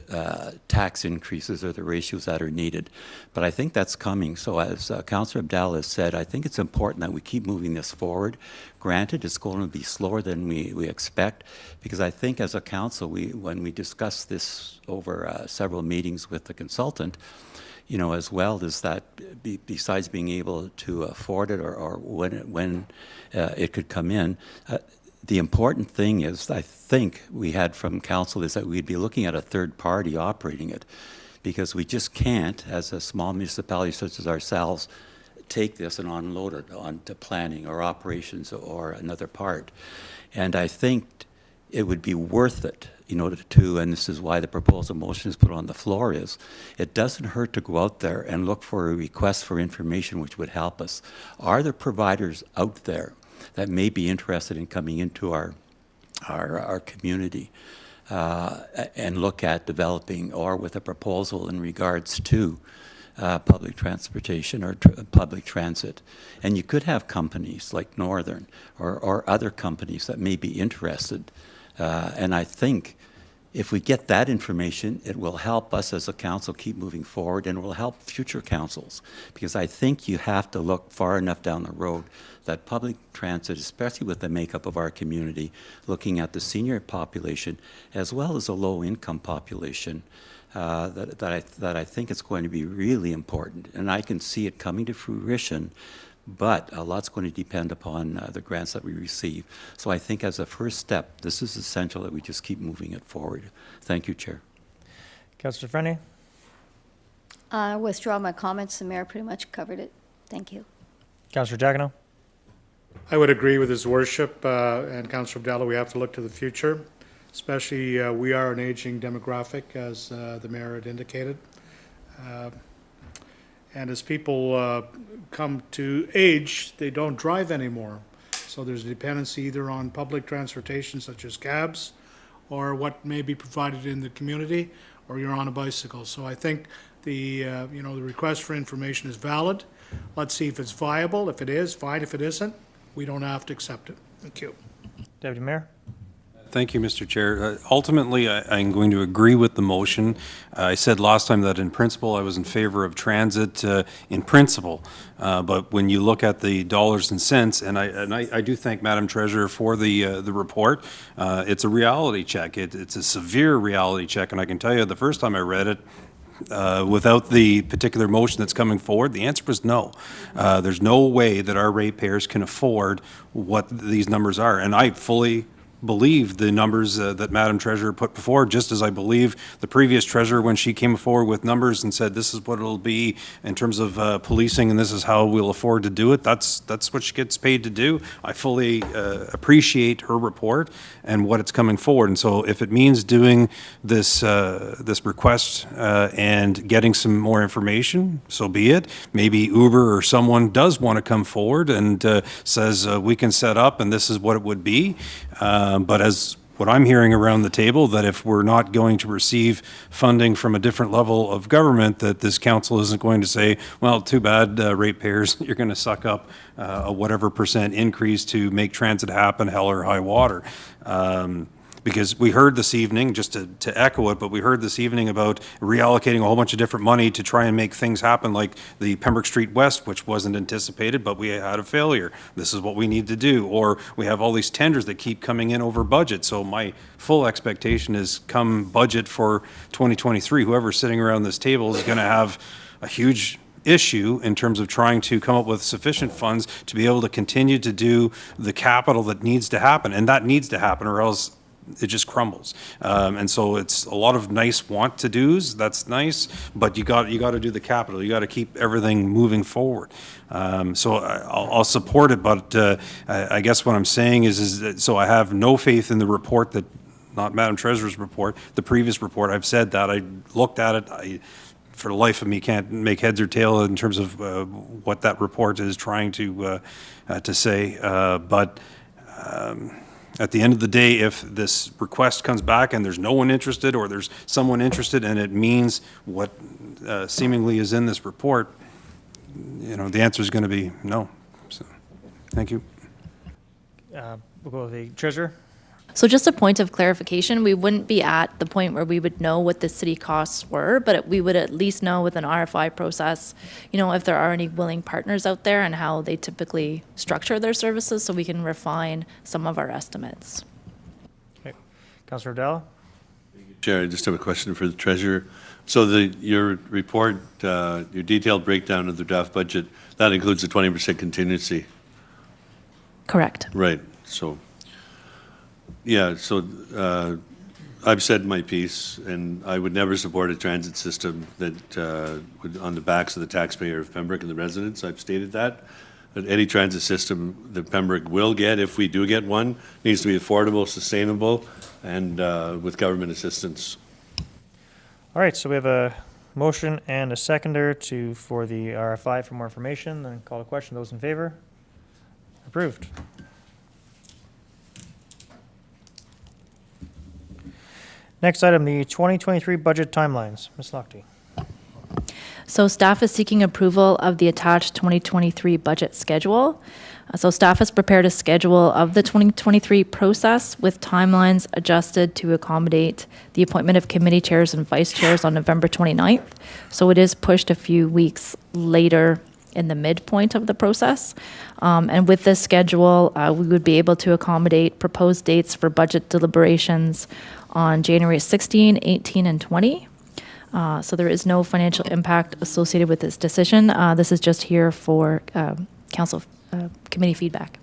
tax increases or the ratios that are needed. But I think that's coming. So as Councillor Abdallah has said, I think it's important that we keep moving this forward. Granted, it's going to be slower than we expect, because I think as a council, when we discussed this over several meetings with the consultant, you know, as well as that, besides being able to afford it or when it could come in, the important thing is, I think we had from council, is that we'd be looking at a third party operating it, because we just can't, as a small municipality such as ourselves, take this and unload it onto planning or operations or another part. And I think it would be worth it, you know, and this is why the proposal motion is put on the floor, is it doesn't hurt to go out there and look for a request for information which would help us. Are there providers out there that may be interested in coming into our community and look at developing or with a proposal in regards to public transportation or public transit? And you could have companies like Northern or other companies that may be interested. And I think if we get that information, it will help us as a council keep moving forward, and it will help future councils, because I think you have to look far enough down the road that public transit, especially with the makeup of our community, looking at the senior population as well as a low-income population, that I think it's going to be really important. And I can see it coming to fruition, but a lot's going to depend upon the grants that we receive. So I think as a first step, this is essential that we just keep moving it forward. Thank you, Chair. Councillor Friendly? I withdraw my comments. The mayor pretty much covered it. Thank you. Councillor Jagano? I would agree with his worship and Councillor Abdallah. We have to look to the future, especially we are an aging demographic, as the mayor had indicated. And as people come to age, they don't drive anymore. So there's a dependency either on public transportation such as cabs or what may be provided in the community, or you're on a bicycle. So I think the request for information is valid. Let's see if it's viable. If it is, fine. If it isn't, we don't have to accept it. Thank you. Deputy Mayor? Thank you, Mr. Chair. Ultimately, I'm going to agree with the motion. I said last time that in principle I was in favor of transit in principle, but when you look at the dollars and cents, and I do thank Madam Treasurer for the report. It's a reality check. It's a severe reality check, and I can tell you the first time I read it, without the particular motion that's coming forward, the answer was no. There's no way that our ratepayers can afford what these numbers are, and I fully believe the numbers that Madam Treasurer put before, just as I believe the previous Treasurer when she came forward with numbers and said this is what it'll be in terms of policing and this is how we'll afford to do it. That's what she gets paid to do. I fully appreciate her report and what it's coming forward. And so if it means doing this request and getting some more information, so be it. Maybe Uber or someone does want to come forward and says we can set up and this is what it would be. But as what I'm hearing around the table, that if we're not going to receive funding from a different level of government, that this council isn't going to say, well, too bad, ratepayers, you're going to suck up a whatever % increase to make transit happen, hell or high water. Because we heard this evening, just to echo it, but we heard this evening about reallocating a whole bunch of different money to try and make things happen, like the Pembroke Street West, which wasn't anticipated, but we had a failure. This is what we need to do. Or we have all these tenders that keep coming in over budget. So my full expectation is come budget for 2023, whoever's sitting around this table is going to have a huge issue in terms of trying to come up with sufficient funds to be able to continue to do the capital that needs to happen. And that needs to happen, or else it just crumbles. And so it's a lot of nice want to do's. That's nice, but you got to do the capital. You got to keep everything moving forward. So I'll support it, but I guess what I'm saying is that, so I have no faith in the report that, not Madam Treasurer's report, the previous report. I've said that. I looked at it. For the life of me, can't make heads or tail in terms of what that report is trying to say. But At the end of the day, if this request comes back and there's no one interested, or there's someone interested and it means what seemingly is in this report, the answer is going to be no. So, thank you. We'll go with the treasurer. So just a point of clarification, we wouldn't be at the point where we would know what the city costs were, but we would at least know with an RFI process, if there are any willing partners out there and how they typically structure their services, so we can refine some of our estimates. Okay. Councillor Abdallah? Chair, I just have a question for the treasurer. So your report, your detailed breakdown of the draft budget, that includes the 20% contingency, Correct. right? So, yeah, so I've said my piece, and I would never support a transit system that would, on the backs of the taxpayer of Pembroke and the residents. I've stated that. That any transit system that Pembroke will get, if we do get one, needs to be affordable, sustainable, and with government assistance. All right, so we have a motion and a seconder for the RFI for more information. Then call a question. Those in favor? Approved. Next item, the 2023 budget timelines. Ms. Lochte. So staff is seeking approval of the attached 2023 budget schedule. So staff has prepared a schedule of the 2023 process with timelines adjusted to accommodate the appointment of committee chairs and vice chairs on November 29th. So it is pushed a few weeks later in the midpoint of the process. And with this schedule, we would be able to accommodate proposed dates for budget deliberations on January 16, 18, and 20. So there is no financial impact associated with this decision. This is just here for council committee feedback.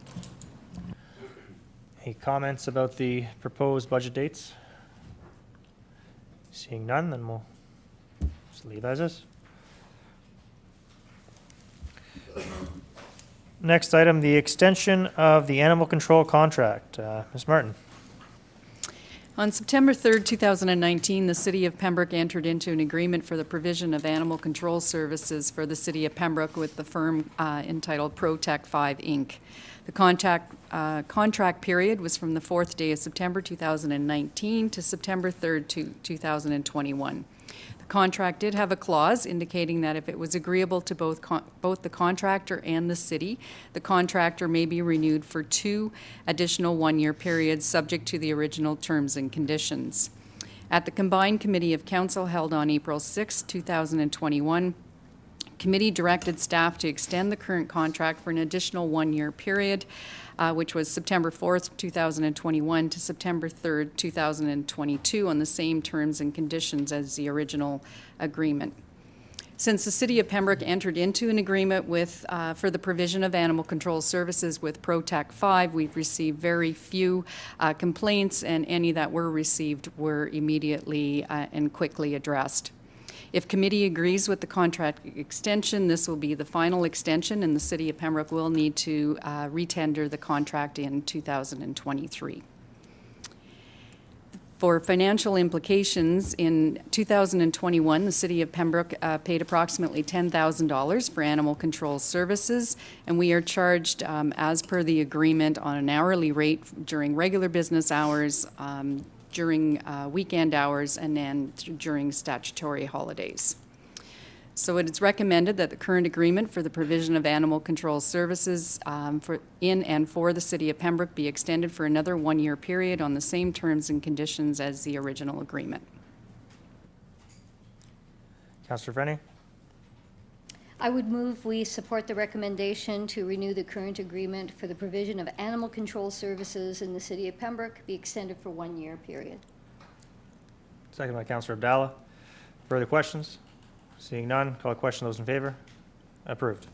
Any comments about the proposed budget dates? Seeing none, then we'll just leave as is. Next item, the extension of the animal control contract. Ms. Martin. On September 3rd, 2019, the City of Pembroke entered into an agreement for the provision of animal control services for the City of Pembroke with the firm entitled Protect 5 Inc. The contract period was from the 4th day of September 2019 to September 3rd, 2021. The contract did have a clause indicating that if it was agreeable to both the contractor and the city, the contractor may be renewed for 2 additional one-year periods subject to the original terms and conditions. At the combined committee of council held on April 6, 2021, committee directed staff to extend the current contract for an additional one-year period, which was September 4th, 2021 to September 3rd, 2022 on the same terms and conditions as the original agreement. Since the City of Pembroke entered into an agreement with, for the provision of animal control services with Protect 5, we've received very few complaints, and any that were received were immediately and quickly addressed. If committee agrees with the contract extension, this will be the final extension, and the City of Pembroke will need to retender the contract in 2023. For financial implications, in 2021, the City of Pembroke paid approximately $10,000 for animal control services, and we are charged as per the agreement on an hourly rate during regular business hours, during weekend hours, and then during statutory holidays. So it is recommended that the current agreement for the provision of animal control services in and for the City of Pembroke be extended for another one-year period on the same terms and conditions as the original agreement. Councillor Frenny. I would move we support the recommendation to renew the current agreement for the provision of animal control services in the City of Pembroke be extended for 1 year period. Second by Councillor Abdallah. Further questions? Seeing none, call a question. Those in favor? Approved.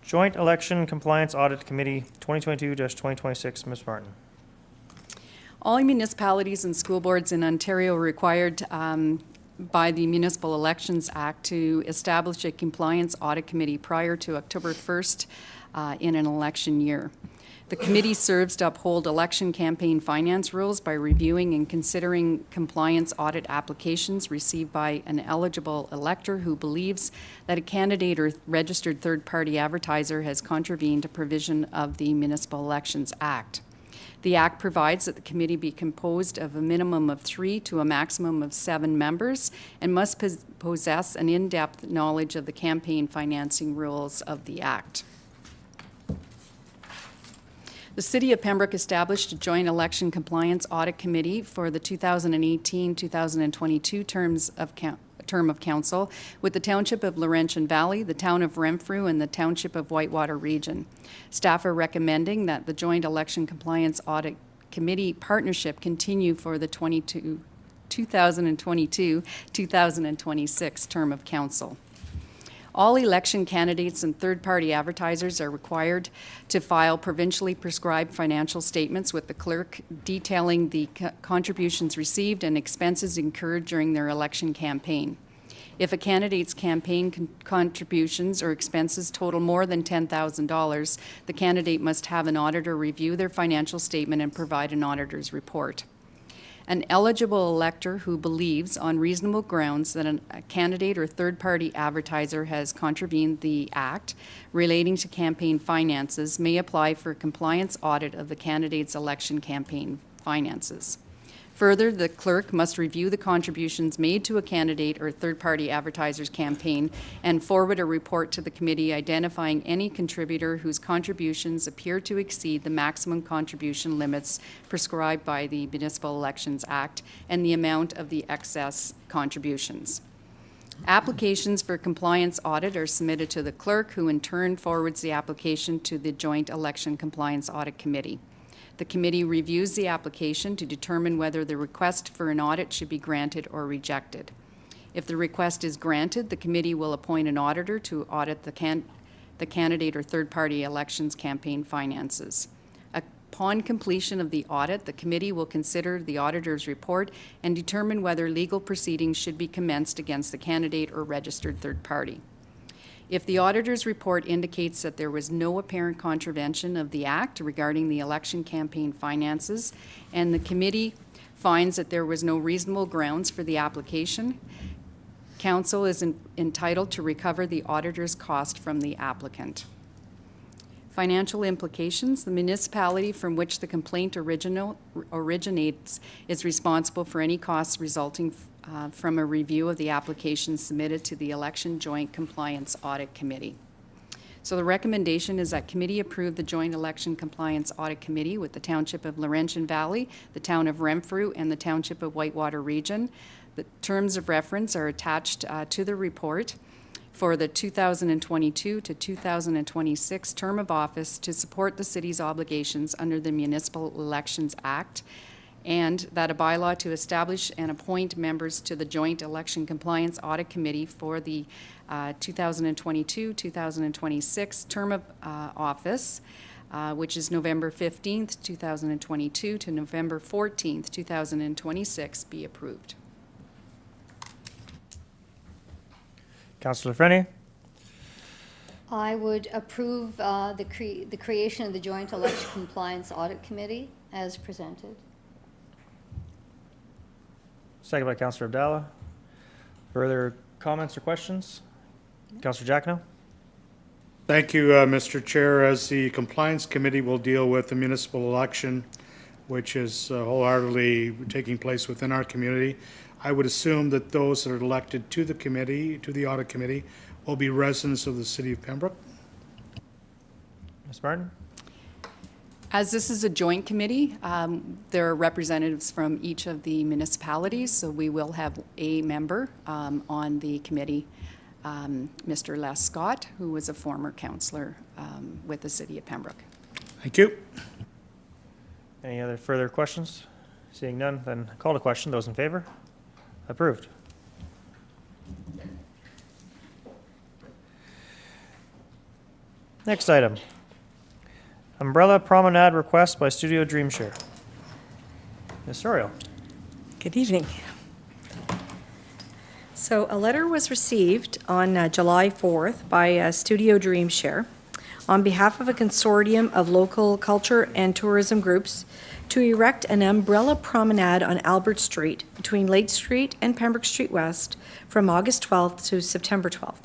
Joint Election Compliance Audit Committee 2022-2026. Ms. Martin. All municipalities and school boards in Ontario are required by the Municipal Elections Act to establish a compliance audit committee prior to October 1st in an election year. The committee serves to uphold election campaign finance rules by reviewing and considering compliance audit applications received by an eligible elector who believes that a candidate or registered third-party advertiser has contravened a provision of the Municipal Elections Act. The Act provides that the committee be composed of a minimum of 3 to a maximum of 7 members and must possess an in-depth knowledge of the campaign financing rules of the Act. The City of Pembroke established a joint election compliance audit committee for the 2018-2022 term of council with the Township of Laurentian Valley, the Town of Renfrew, and the Township of Whitewater Region. Staff are recommending that the joint election compliance audit committee partnership continue for the 2022-2026 term of council. All election candidates and third-party advertisers are required to file provincially prescribed financial statements with the clerk detailing the contributions received and expenses incurred during their election campaign. If a candidate's campaign contributions or expenses total more than $10,000, the candidate must have an auditor review their financial statement and provide an auditor's report. An eligible elector who believes on reasonable grounds that a candidate or third-party advertiser has contravened the Act relating to campaign finances may apply for a compliance audit of the candidate's election campaign finances. Further, the clerk must review the contributions made to a candidate or third-party advertiser's campaign and forward a report to the committee identifying any contributor whose contributions appear to exceed the maximum contribution limits prescribed by the Municipal Elections Act and the amount of the excess contributions. Applications for compliance audit are submitted to the clerk, who in turn forwards the application to the Joint Election Compliance Audit Committee. The committee reviews the application to determine whether the request for an audit should be granted or rejected. If the request is granted, the committee will appoint an auditor to audit the candidate or third-party elections campaign finances. Upon completion of the audit, the committee will consider the auditor's report and determine whether legal proceedings should be commenced against the candidate or registered third party. If the auditor's report indicates that there was no apparent contravention of the Act regarding the election campaign finances, and the committee finds that there was no reasonable grounds for the application, council is entitled to recover the auditor's cost from the applicant. Financial implications: the municipality from which the complaint originates is responsible for any costs resulting from a review of the application submitted to the Election Joint Compliance Audit Committee. So the recommendation is that committee approve the Joint Election Compliance Audit Committee with the Township of Laurentian Valley, the Town of Renfrew, and the Township of Whitewater Region. The terms of reference are attached to the report for the 2022 to 2026 term of office to support the city's obligations under the Municipal Elections Act, and that a bylaw to establish and appoint members to the Joint Election Compliance Audit Committee for the 2022-2026 term of office, which is November 15th, 2022 to November 14th, 2026, be approved. Councillor Freni? I would approve the creation of the Joint Election Compliance Audit Committee as presented. Second by Councillor Abdallah. Further comments or questions? Councillor Jacquino? Thank you, Mr. Chair. As the Compliance Committee will deal with the municipal election, which is wholeheartedly taking place within our community, I would assume that those that are elected to the committee, to the Audit Committee, will be residents of the City of Pembroke. Ms. Martin? As this is a joint committee, there are representatives from each of the municipalities, so we will have a member on the committee, Mr. Les Scott, who was a former councillor with the City of Pembroke. Thank you. Any other further questions? Seeing none, then call to question. Those in favor? Approved. Next item. Umbrella Promenade request by Studio Dreamshare. Ms. Soriel. Good evening. So a letter was received on July 4th by Studio Dreamshare on behalf of a consortium of local culture and tourism groups to erect an umbrella promenade on Albert Street between Lake Street and Pembroke Street West from August 12th to September 12th.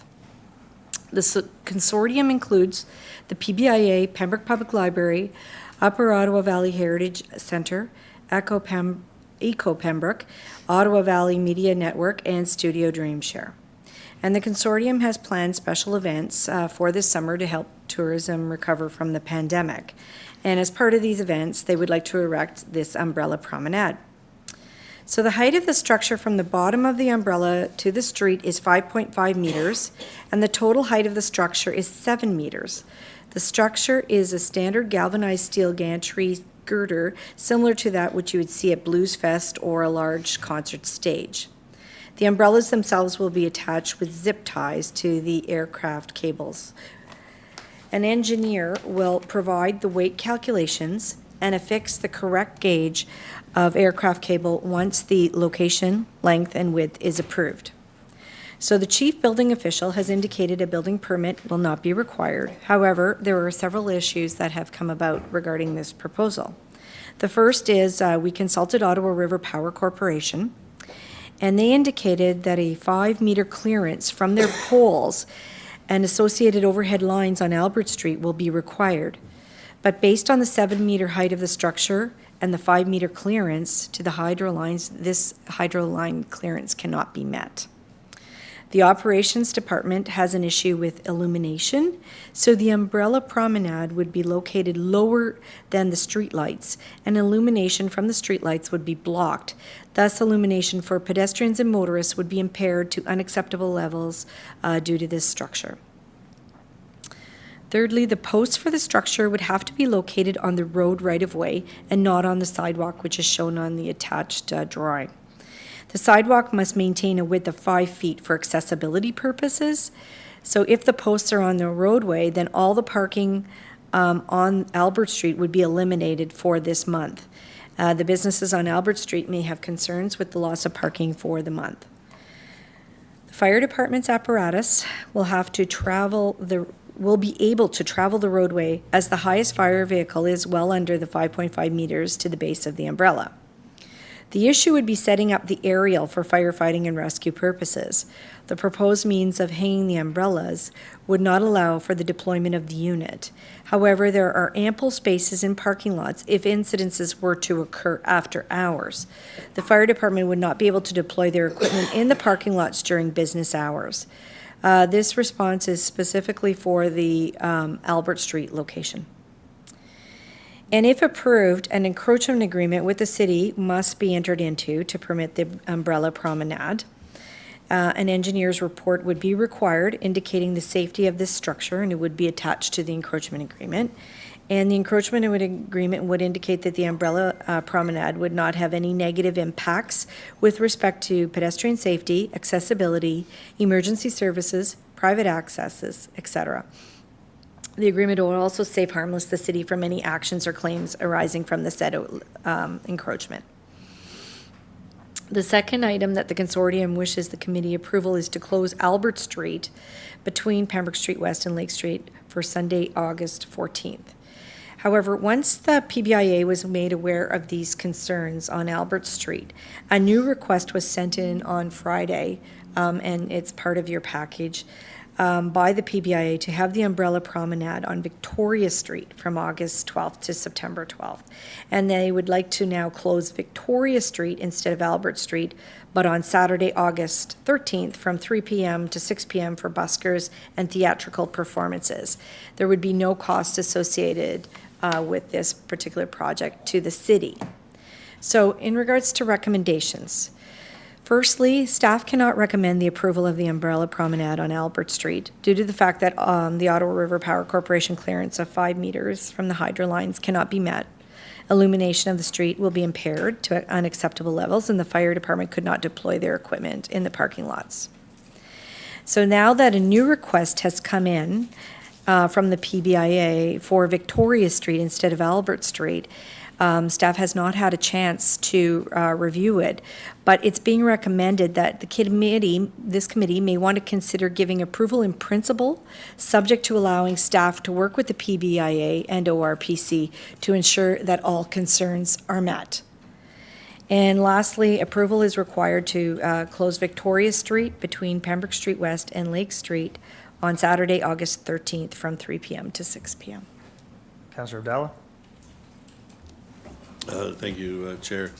The consortium includes the PBIA, Pembroke Public Library, Upper Ottawa Valley Heritage Centre, Eco Pembroke, Ottawa Valley Media Network, and Studio Dreamshare. And the consortium has planned special events for this summer to help tourism recover from the pandemic. And as part of these events, they would like to erect this umbrella promenade. So the height of the structure from the bottom of the umbrella to the street is 5.5 meters, and the total height of the structure is 7 meters. The structure is a standard galvanized steel gantry girder, similar to that which you would see at Blues Fest or a large concert stage. The umbrellas themselves will be attached with zip ties to the aircraft cables. An engineer will provide the weight calculations and affix the correct gauge of aircraft cable once the location, length, and width is approved. So the chief building official has indicated a building permit will not be required. However, there are several issues that have come about regarding this proposal. The first is we consulted Ottawa River Power Corporation, and they indicated that a 5-meter clearance from their poles and associated overhead lines on Albert Street will be required. But based on the 7-meter height of the structure and the 5-meter clearance to the hydro lines, this hydro line clearance cannot be met. The operations department has an issue with illumination, so the umbrella promenade would be located lower than the streetlights, and illumination from the streetlights would be blocked. Thus, illumination for pedestrians and motorists would be impaired to unacceptable levels due to this structure. Thirdly, the posts for the structure would have to be located on the road right-of-way and not on the sidewalk, which is shown on the attached drawing. The sidewalk must maintain a width of 5 feet for accessibility purposes. So if the posts are on the roadway, then all the parking on Albert Street would be eliminated for this month. The businesses on Albert Street may have concerns with the loss of parking for the month. The fire department's apparatus will be able to travel the roadway as the highest fire vehicle is well under the 5.5 meters to the base of the umbrella. The issue would be setting up the aerial for firefighting and rescue purposes. The proposed means of hanging the umbrellas would not allow for the deployment of the unit. However, there are ample spaces in parking lots if incidences were to occur after hours. The fire department would not be able to deploy their equipment in the parking lots during business hours. This response is specifically for the Albert Street location. And if approved, an encroachment agreement with the city must be entered into to permit the umbrella promenade. An engineer's report would be required indicating the safety of this structure, and it would be attached to the encroachment agreement. And the encroachment agreement would indicate that the umbrella promenade would not have any negative impacts with respect to pedestrian safety, accessibility, emergency services, private accesses, etc. The agreement will also save harmless the city from any actions or claims arising from the said encroachment. The second item that the consortium wishes the committee approval is to close Albert Street between Pembroke Street West and Lake Street for Sunday, August 14th. However, once the PBIA was made aware of these concerns on Albert Street, a new request was sent in on Friday, and it's part of your package, by the PBIA to have the umbrella promenade on Victoria Street from August 12th to September 12th. And they would like to now close Victoria Street instead of Albert Street, but on Saturday, August 13th from 3 p.m. to 6 p.m. for buskers and theatrical performances. There would be no cost associated with this particular project to the city. So in regards to recommendations, firstly, staff cannot recommend the approval of the umbrella promenade on Albert Street due to the fact that the Ottawa River Power Corporation clearance of 5 meters from the hydro lines cannot be met. Illumination of the street will be impaired to unacceptable levels, and the fire department could not deploy their equipment in the parking lots. So now that a new request has come in from the PBIA for Victoria Street instead of Albert Street, Staff has not had a chance to review it, but it's being recommended that this committee may want to consider giving approval in principle, subject to allowing staff to work with the PBIA and ORPC to ensure that all concerns are met. And lastly, approval is required to close Victoria Street between Pembroke Street West and Lake Street on Saturday, August 13th from 3 p.m. to 6 p.m. Councillor Abdallah? Thank you, Chair.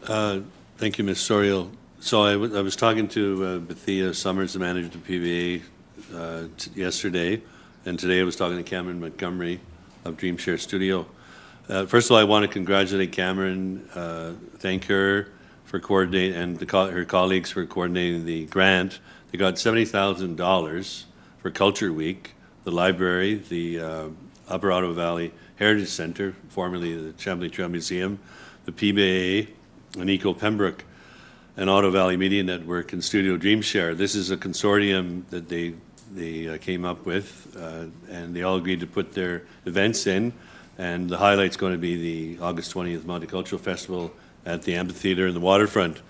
Thank you, Ms. Soriel. So I was talking to Bethia Summers, the manager of the PBA, yesterday, and today I was talking to Cameron Montgomery of Dreamshare Studio. First of all, I want to congratulate Cameron, thank her for coordinating, and her colleagues for coordinating the grant. They got $70,000 for Culture Week, the library, the Upper Ottawa Valley Heritage Centre, formerly the Chambly Trail Museum, the PBA, and Eco Pembroke, and Ottawa Valley Media Network, and Studio Dreamshare. This is a consortium that they came up with, and they all agreed to put their events in. And the highlight's going to be the August 20th Multicultural Festival at the amphitheater in the waterfront.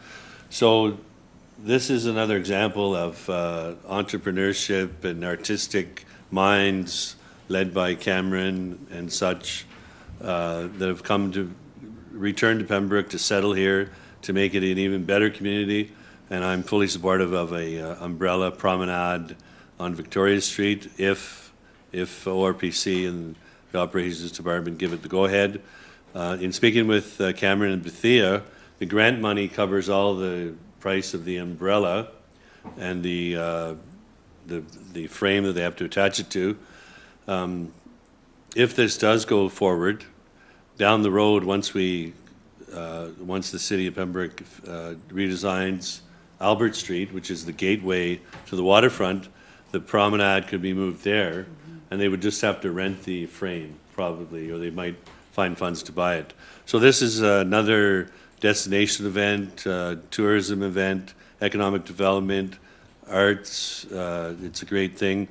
So this is another example of entrepreneurship and artistic minds led by Cameron and such that have come to return to Pembroke, to settle here, to make it an even better community. And I'm fully supportive of a umbrella promenade on Victoria Street if ORPC and the Operations Department give it the go-ahead. In speaking with Cameron and Bethia, the grant money covers all the price of the umbrella and the frame that they have to attach it to. If this does go forward, down the road, once the city of Pembroke redesigns Albert Street, which is the gateway to the waterfront, the promenade could be moved there, and they would just have to rent the frame, probably, or they might find funds to buy it. So this is another destination event, tourism event, economic development, arts. It's a great thing.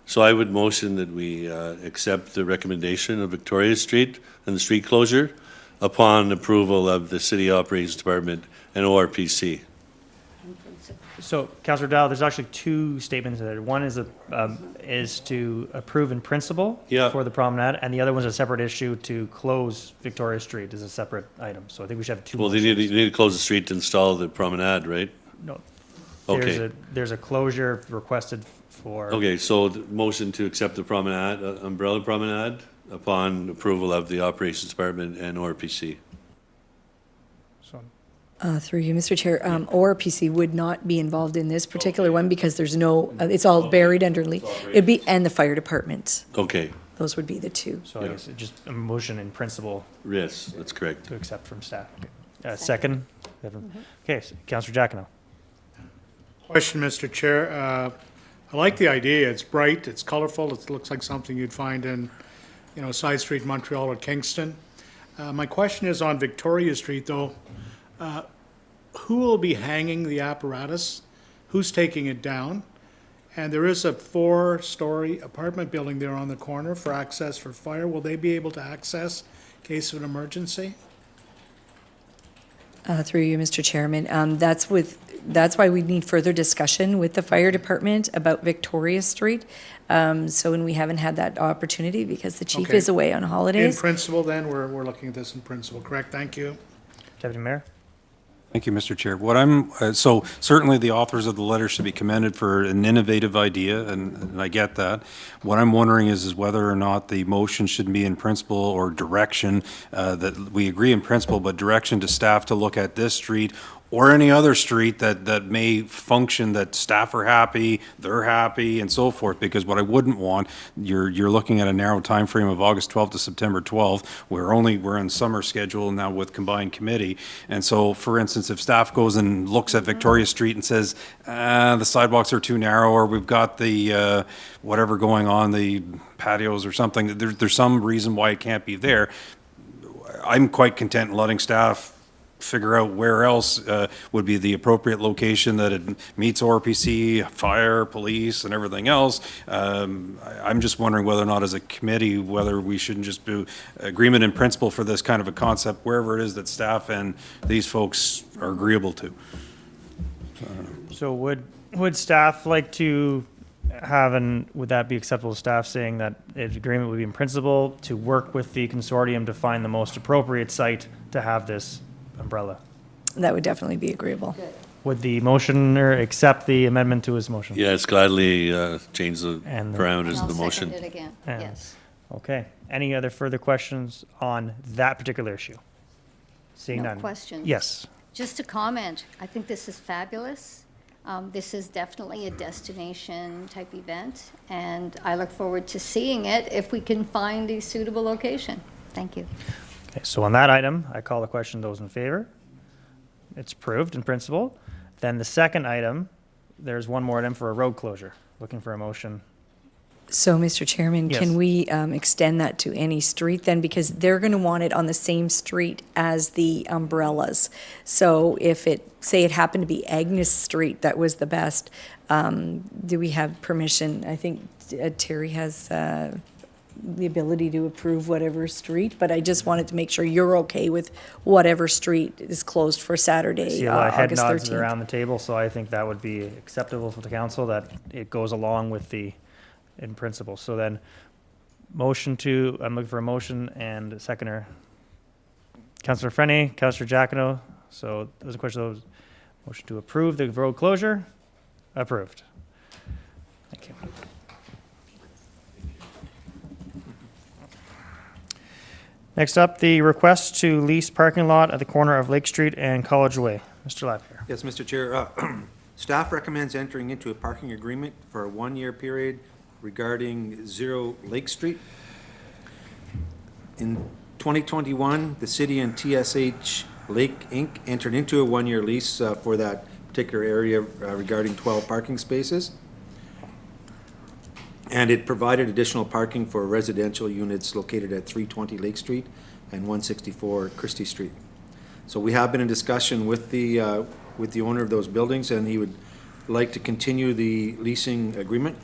So I would motion that we accept the recommendation of Victoria Street and the street closure upon approval of the City Operations Department and ORPC. So, Councillor Abdallah, there's actually two statements there. One is to approve in principle for the promenade, and the other one's a separate issue to close Victoria Street as a separate item. So I think we should have two. Well, they need to close the street to install the promenade, right? No. Okay. There's a closure requested for. Okay, so the motion to accept the promenade, umbrella promenade, upon approval of the Operations Department and ORPC. Through you, Mr. Chair, ORPC would not be involved in this particular one because there's no, it's all buried underneath. It'd be, and the fire department. Okay. Those would be the two. So I guess just a motion in principle Yes, that's correct. to accept from staff. Second? Okay, so Councillor Giacono. Question, Mr. Chair. I like the idea. It's bright, it's colorful, it looks like something you'd find in, Side Street, Montreal, or Kingston. My question is on Victoria Street, though. Who will be hanging the apparatus? Who's taking it down? And there is a 4-story apartment building there on the corner for access for fire. Will they be able to access in case of an emergency? Through you, Mr. Chairman, that's why we need further discussion with the fire department about Victoria Street. So when we haven't had that opportunity because the chief Okay. is away on In holidays. principle, then, we're looking at this in principle, correct? Thank you. Deputy Mayor? Thank you, Mr. Chair. So certainly the authors of the letter should be commended for an innovative idea, and I get that. What I'm wondering is whether or not the motion should be in principle or direction, that we agree in principle, but direction to staff to look at this street or any other street that may function, that staff are happy, they're happy, and so forth, because what I wouldn't want, you're looking at a narrow time frame of August 12th to September 12th. We're in summer schedule now with combined committee, and so, for instance, if staff goes and looks at Victoria Street and says, the sidewalks are too narrow, or we've got the, whatever going on, the patios or something, there's some reason why it can't be there, I'm quite content in letting staff figure out where else would be the appropriate location that it meets RPC, fire, police, and everything else. I'm just wondering whether or not as a committee, whether we shouldn't just do agreement in principle for this kind of a concept, wherever it is that staff and these folks are agreeable to. So would staff like to have, would that be acceptable to staff saying that the agreement would be in principle to work with the consortium to find the most appropriate site to have this umbrella? That would definitely be agreeable. Would the motioner accept the amendment to his motion? Yes, gladly change the And the- parameters of I'll the motion. second it again, Yeah. yes. Okay. Any other further questions on that particular issue? Seeing No none. questions. Yes. Just a comment, I think this is fabulous. This is definitely a destination type event, and I look forward to seeing it if we can find a suitable location. Thank you. Okay, so on that item, I call the question, those in favor? It's approved in principle. Then the second item, there's one more item for a road closure. Looking for a motion. So, Mr. Chairman, Yes. can we extend that to any street then? Because they're going to want it on the same street as the umbrellas. So if say it happened to be Agnes Street that was the best, do we have permission? I think Terry has the ability to approve whatever street, but I just wanted to make sure you're okay with whatever street is closed for Saturday, See a lot of head August nods 13th. around the table, so I think that would be acceptable for the council, that it goes along with the, in principle. So then, I'm looking for a motion and a seconder. Councillor Freni, Councillor Giacono, so there's a question of motion to approve the road closure. Approved. Thank you. Next up, the request to lease parking lot at the corner of Lake Street and College Way. Mr. Lapierre. Yes, Mr. Chair. Staff recommends entering into a parking agreement for a one-year period regarding 0 Lake Street. In 2021, the city and TSH Lake Inc. entered into a one-year lease for that particular area regarding 12 parking spaces. And it provided additional parking for residential units located at 320 Lake Street and 164 Christie Street. So we have been in discussion with the owner of those buildings, and he would like to continue the leasing agreement.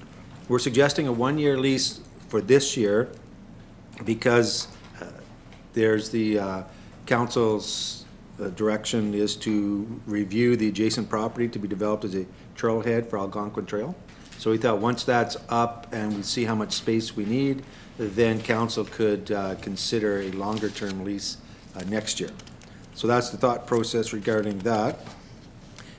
We're suggesting a one-year lease for this year because there's the council's direction is to review the adjacent property to be developed as a trailhead for Algonquin Trail. So we thought once that's up and we see how much space we need, then council could consider a longer-term lease next year. So that's the thought process regarding that.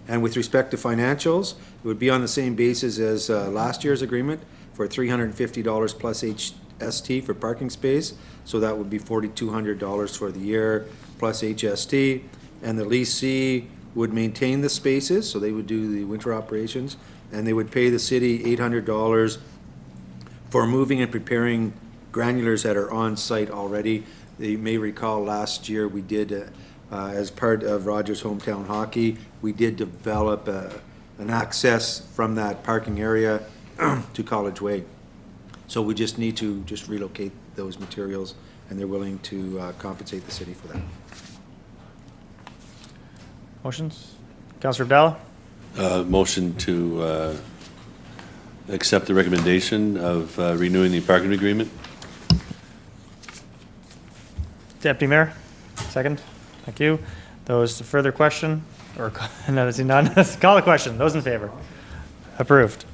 And with respect to financials, it would be on the same basis as last year's agreement for $350 plus HST for parking space. So that would be $4,200 for the year plus HST. And the leasee would maintain the spaces, so they would do the winter operations, and they would pay the city $800 for moving and preparing granulars that are on site already. You may recall last year we did, as part of Rogers Hometown Hockey, we did develop an access from that parking area to College Way. So we just need to just relocate those materials, and they're willing to compensate the city for that. Motions? Councillor Abdallah? Motion to accept the recommendation of renewing the parking agreement. Deputy Mayor? Second? Thank you. Those further question? Or, no, see none? Call the question. Those in favor? Approved.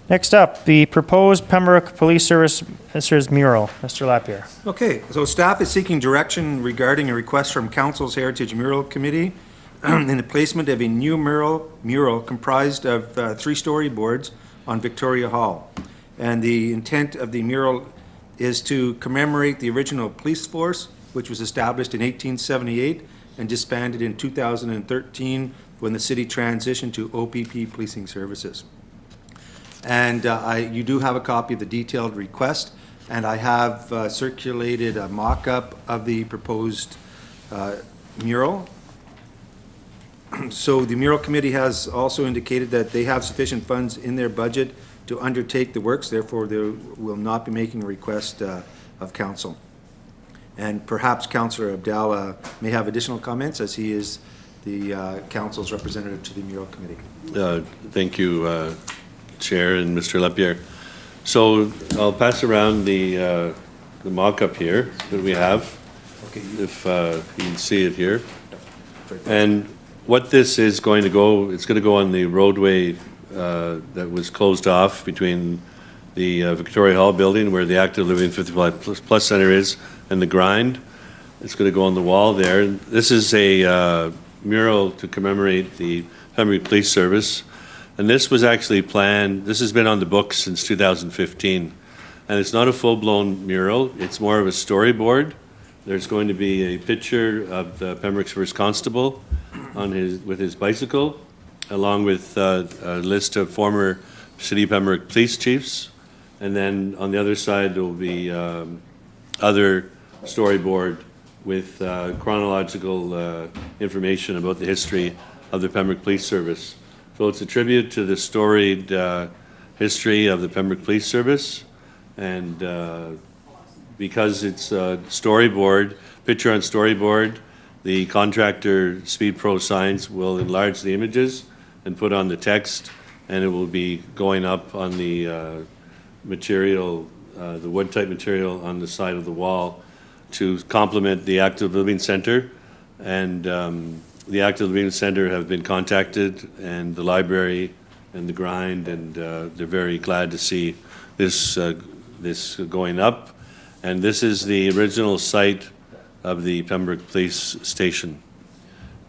Next up, the proposed Pembroke Police Services mural. Mr. Lapierre. Okay, so staff is seeking direction regarding a request from Council's Heritage Mural Committee in the placement of a new mural comprised of 3 storyboards on Victoria Hall. And the intent of the mural is to commemorate the original police force, which was established in 1878 and disbanded in 2013 when the city transitioned to OPP policing services. And you do have a copy of the detailed request, and I have circulated a mock-up of the proposed mural. So the mural committee has also indicated that they have sufficient funds in their budget to undertake the works, therefore they will not be making a request of council. And perhaps Councillor Abdallah may have additional comments, as he is the council's representative to the Mural Committee. Thank you, Chair and Mr. Lapierre. So I'll pass around the mock-up here that we have, if you can see it here. And what this is going to go, it's going to go on the roadway that was closed off between the Victoria Hall building, where the Active Living 55 Plus Center is, and the grind. It's going to go on the wall there. This is a mural to commemorate the Pembroke Police Service. And this was actually planned, this has been on the books since 2015. And it's not a full-blown mural, it's more of a storyboard. There's going to be a picture of the Pembroke's first constable with his bicycle, along with a list of former City of Pembroke police chiefs. And then on the other side, there will be other storyboard with chronological information about the history of the Pembroke Police Service. So it's a tribute to the storied history of the Pembroke Police Service, and because it's a storyboard, picture on storyboard, the contractor Speed Pro Signs will enlarge the images and put on the text, and it will be going up on the material, the wood-type material on the side of the wall to complement the Active Living Center. And the Active Living Center have been contacted, and the library and the grind, and they're very glad to see this this going up. And this is the original site of the Pembroke Police Station.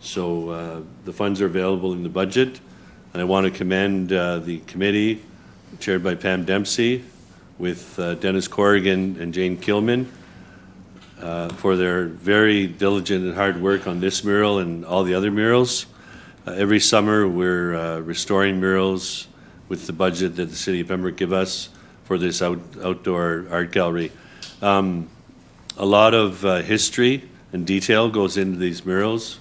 So the funds are available in the budget, and I want to commend the committee chaired by Pam Dempsey with Dennis Corrigan and Jane Kilman for their very diligent and hard work on this mural and all the other murals. Every summer we're restoring murals with the budget that the City of Pembroke give us for this outdoor art gallery. A lot of history and detail goes into these murals,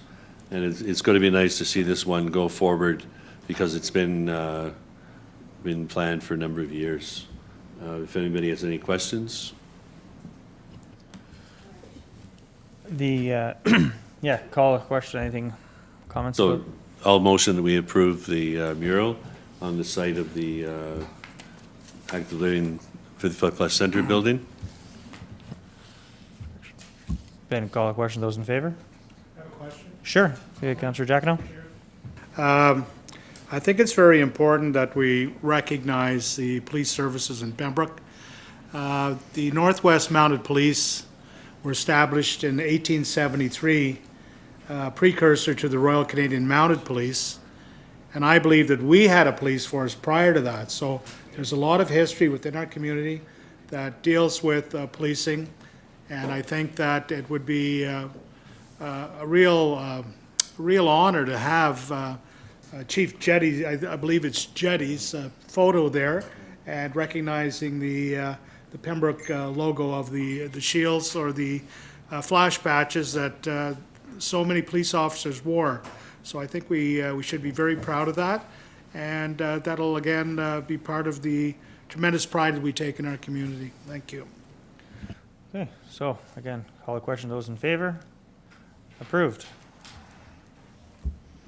and it's going to be nice to see this one go forward because it's been planned for a number of years. If anybody has any questions. The, yeah, call a question, anything, comments? So about- I'll motion that we approve the mural on the site of the Active Living 55 Plus Center building. Ben, call a question, those in favor? I have a question. Sure. Okay, Councillor Giacono? I think it's very important that we recognize the police services in Pembroke. The Northwest Mounted Police were established in 1873, precursor to the Royal Canadian Mounted Police. And I believe that we had a police force prior to that. So there's a lot of history within our community that deals with policing. And I think that it would be a real honor to have Chief Jetty, I believe it's Jetty's photo there, and recognizing the Pembroke logo of the shields or the flash patches that so many police officers wore. So I think we should be very proud of that, and that'll again be part of the tremendous pride that we take in our community. Thank you. Okay, so again, call a question, those in favor? Approved.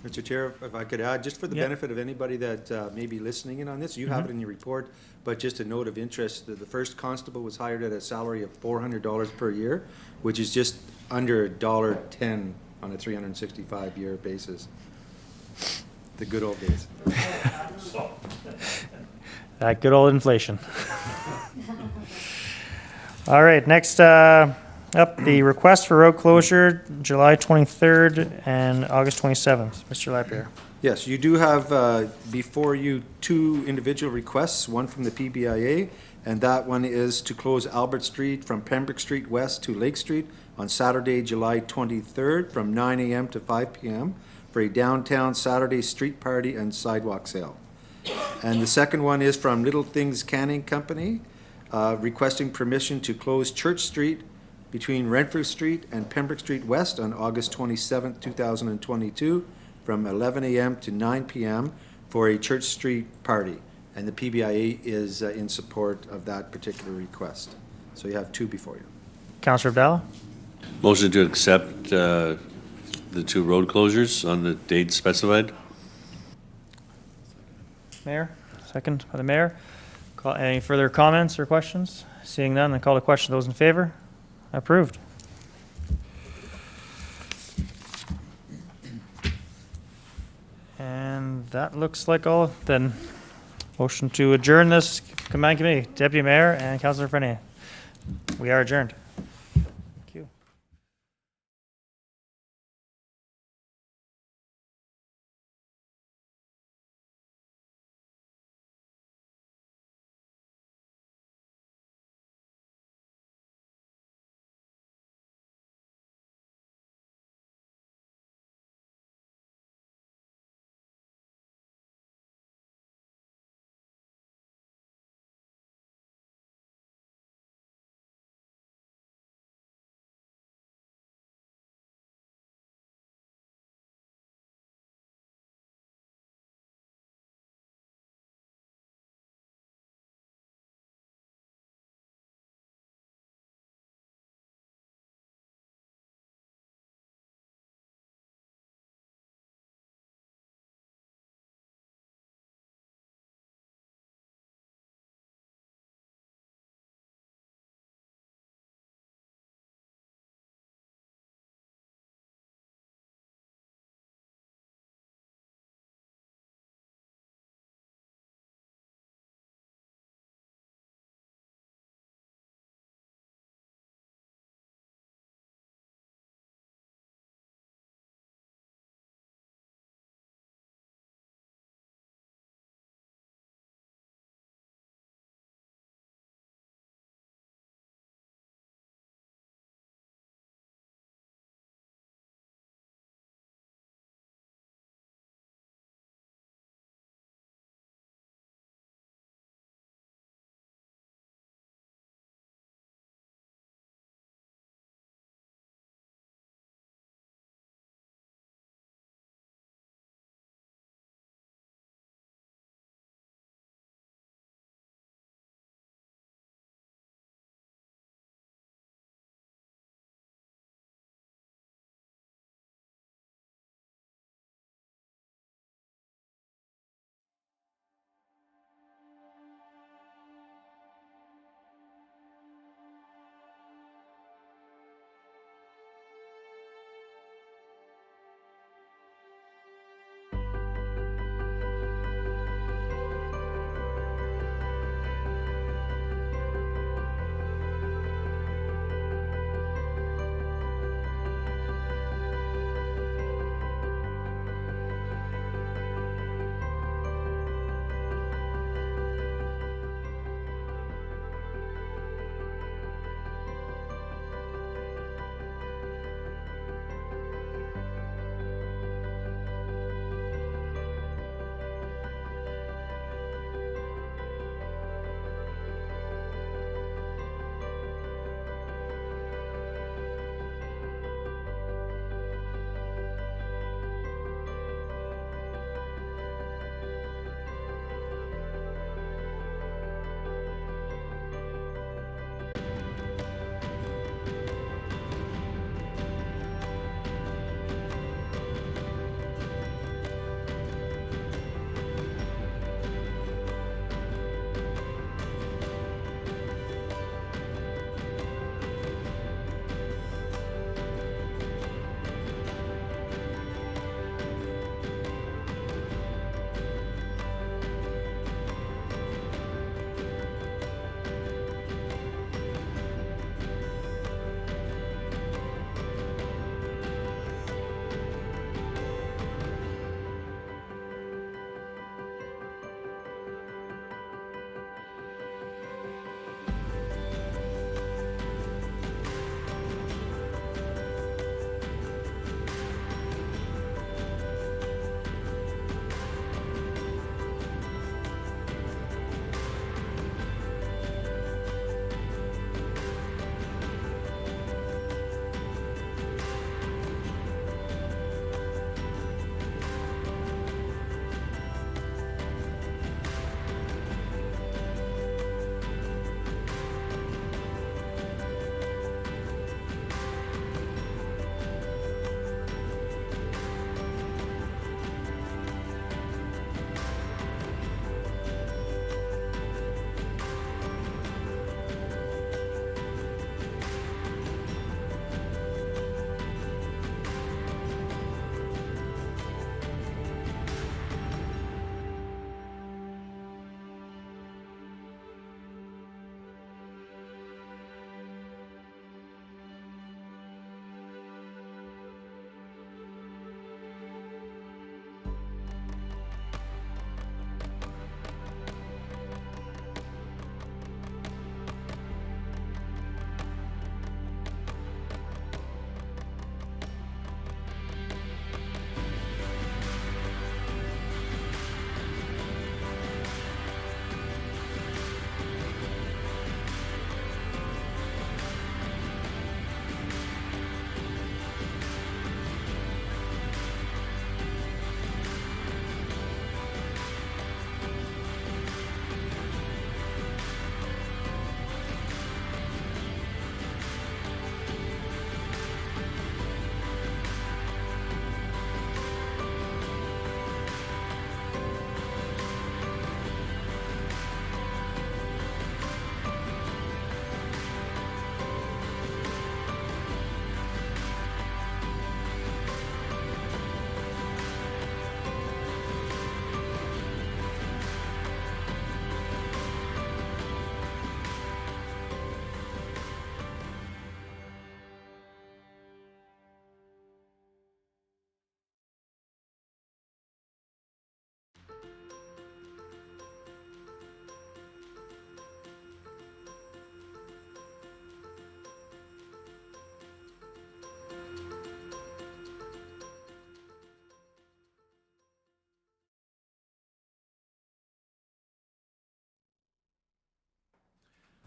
Mr. Chair, if I could add, just for the Yep. benefit of anybody that may be listening in on this, you have it in your report, but just a note of interest, that the first constable was hired at a salary of $400 per year, which is just under $1.10 on a 365-year basis. The good old days. That good old inflation. All right, next up, the request for road closure, July 23rd and August 27th. Mr. Lapierre. Yes, you do have before you two individual requests, one from the PBIA, and that one is to close Albert Street from Pembroke Street West to Lake Street on Saturday, July 23rd from 9 a.m. to 5 p.m. for a downtown Saturday street party and sidewalk sale. And the second one is from Little Things Canning Company, requesting permission to close Church Street between Renfrew Street and Pembroke Street West on August 27th, 2022, from 11 a.m. to 9 p.m. for a Church Street party. And the PBIA is in support of that particular request. So you have two before you. Councillor Abdallah? Motion to accept the two road closures on the date specified. Mayor, second by the mayor. Any further comments or questions? Seeing none, I call the question. Those in favor? Approved. And that looks like all. Then motion to adjourn this combined committee. Deputy Mayor and Councillor Frenier. We are adjourned.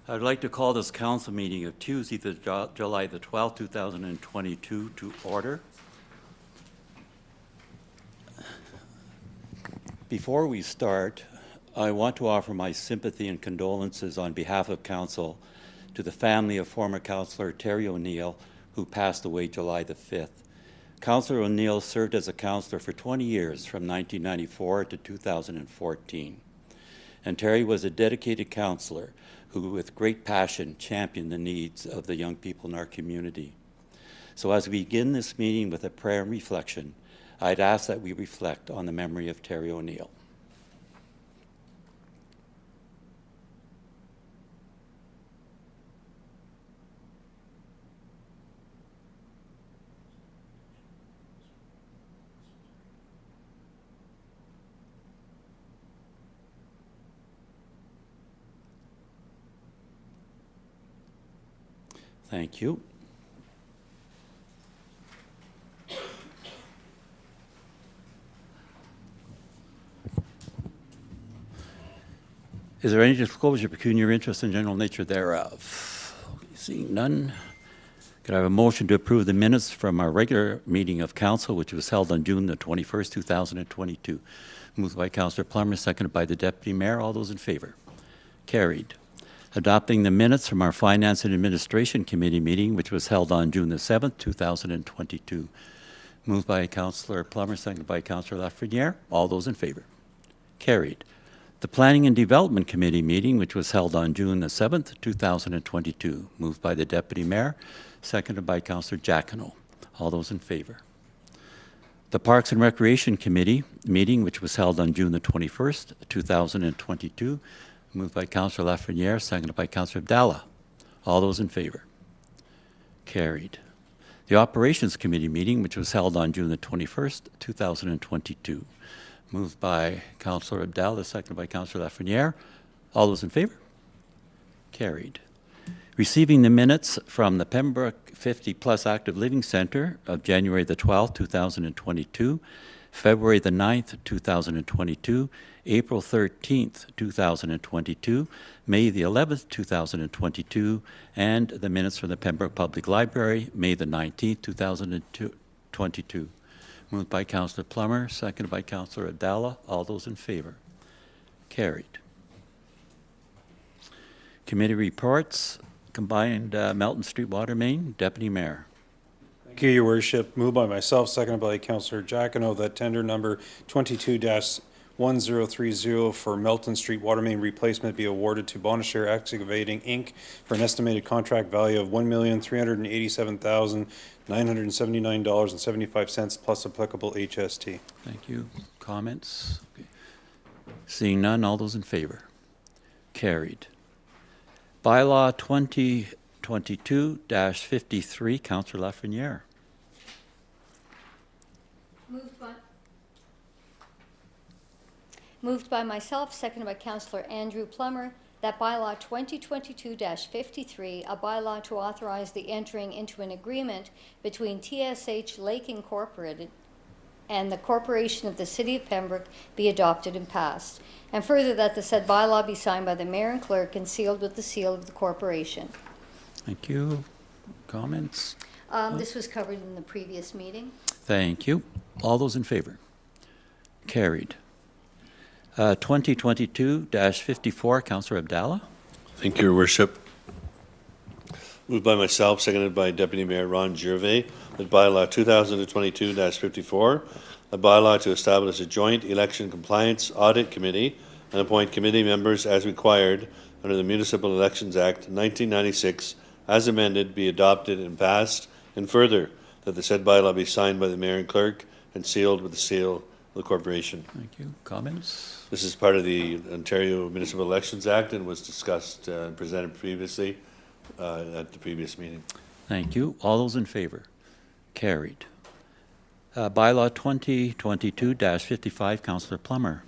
I'd like to call this council meeting of Tuesday, July the 12th, 2022 to order. Before we start, I want to offer my sympathy and condolences on behalf of council to the family of former councillor Terry O'Neill, who passed away July the 5th. Councillor O'Neill served as a councillor for 20 years from 1994 to 2014. And Terry was a dedicated councillor who, with great passion, championed the needs of the young people in our community. So as we begin this meeting with a prayer and reflection, I'd ask that we reflect on the memory of Terry O'Neill. Thank you. Is there any disclosure of pecuniary interest and general nature thereof? Seeing none, could I have a motion to approve the minutes from our regular meeting of council, which was held on June the 21st, 2022? Moved by Councillor Plummer, seconded by the Deputy Mayor. All those in favor? Carried. Adopting the minutes from our Finance and Administration Committee meeting, which was held on June the 7th, 2022. Moved by Councillor Plummer, seconded by Councillor Lafreniere. All those in favor? Carried. The Planning and Development Committee meeting, which was held on June the 7th, 2022. Moved by the Deputy Mayor, seconded by Councillor Giacono. All those in favor? The Parks and Recreation Committee meeting, which was held on June the 21st, 2022. Moved by Councillor Lafreniere, seconded by Councillor Abdallah. All those in favor? Carried. The Operations Committee meeting, which was held on June the 21st, 2022. Moved by Councillor Abdallah, seconded by Councillor Lafreniere. All those in favor? Carried. Receiving the minutes from the Pembroke 50 Plus Active Living Centre of January the 12th, 2022, February the 9th, 2022, April 13th, 2022, May the 11th, 2022, and the minutes from the Pembroke Public Library, May the 19th, 2022. Moved by Councillor Plummer, seconded by Councillor Abdallah. All those in favor? Carried. Committee reports. Combined Melton Street Water Main, Deputy Mayor. Thank you, Your Worship. Moved by myself, seconded by Councillor Giacono, that tender number 22-1030 for Melton Street Water Main Replacement be awarded to Bonashare Excavating, Inc. for an estimated contract value of $1,387,979.75 plus applicable HST. Thank you. Comments? Okay. Seeing none, all those in favor? Carried. Bylaw 2022-53, Councillor Lafreniere. Moved by myself, seconded by Councillor Andrew Plummer, that bylaw 2022-53, a bylaw to authorize the entering into an agreement between TSH Lake Incorporated and the Corporation of the City of Pembroke be adopted and passed. And further, that the said bylaw be signed by the Mayor and Clerk and sealed with the seal of the Corporation. Thank you. Comments? This was covered in the previous meeting. Thank you. All those in favor? Carried. 2022-54, Councillor Abdallah. Thank you, Your Worship. Moved by myself, seconded by Deputy Mayor Ron Gervais, that bylaw 2022-54, a bylaw to establish a joint election compliance audit committee and appoint committee members as required under the Municipal Elections Act 1996, as amended, be adopted and passed, and further, that the said bylaw be signed by the Mayor and Clerk and sealed with the seal of the Corporation. Thank you. Comments? This is part of the Ontario Municipal Elections Act and was discussed and presented previously at the previous meeting. Thank you. All those in favor? Carried. Bylaw 2022-55, Councillor Plummer.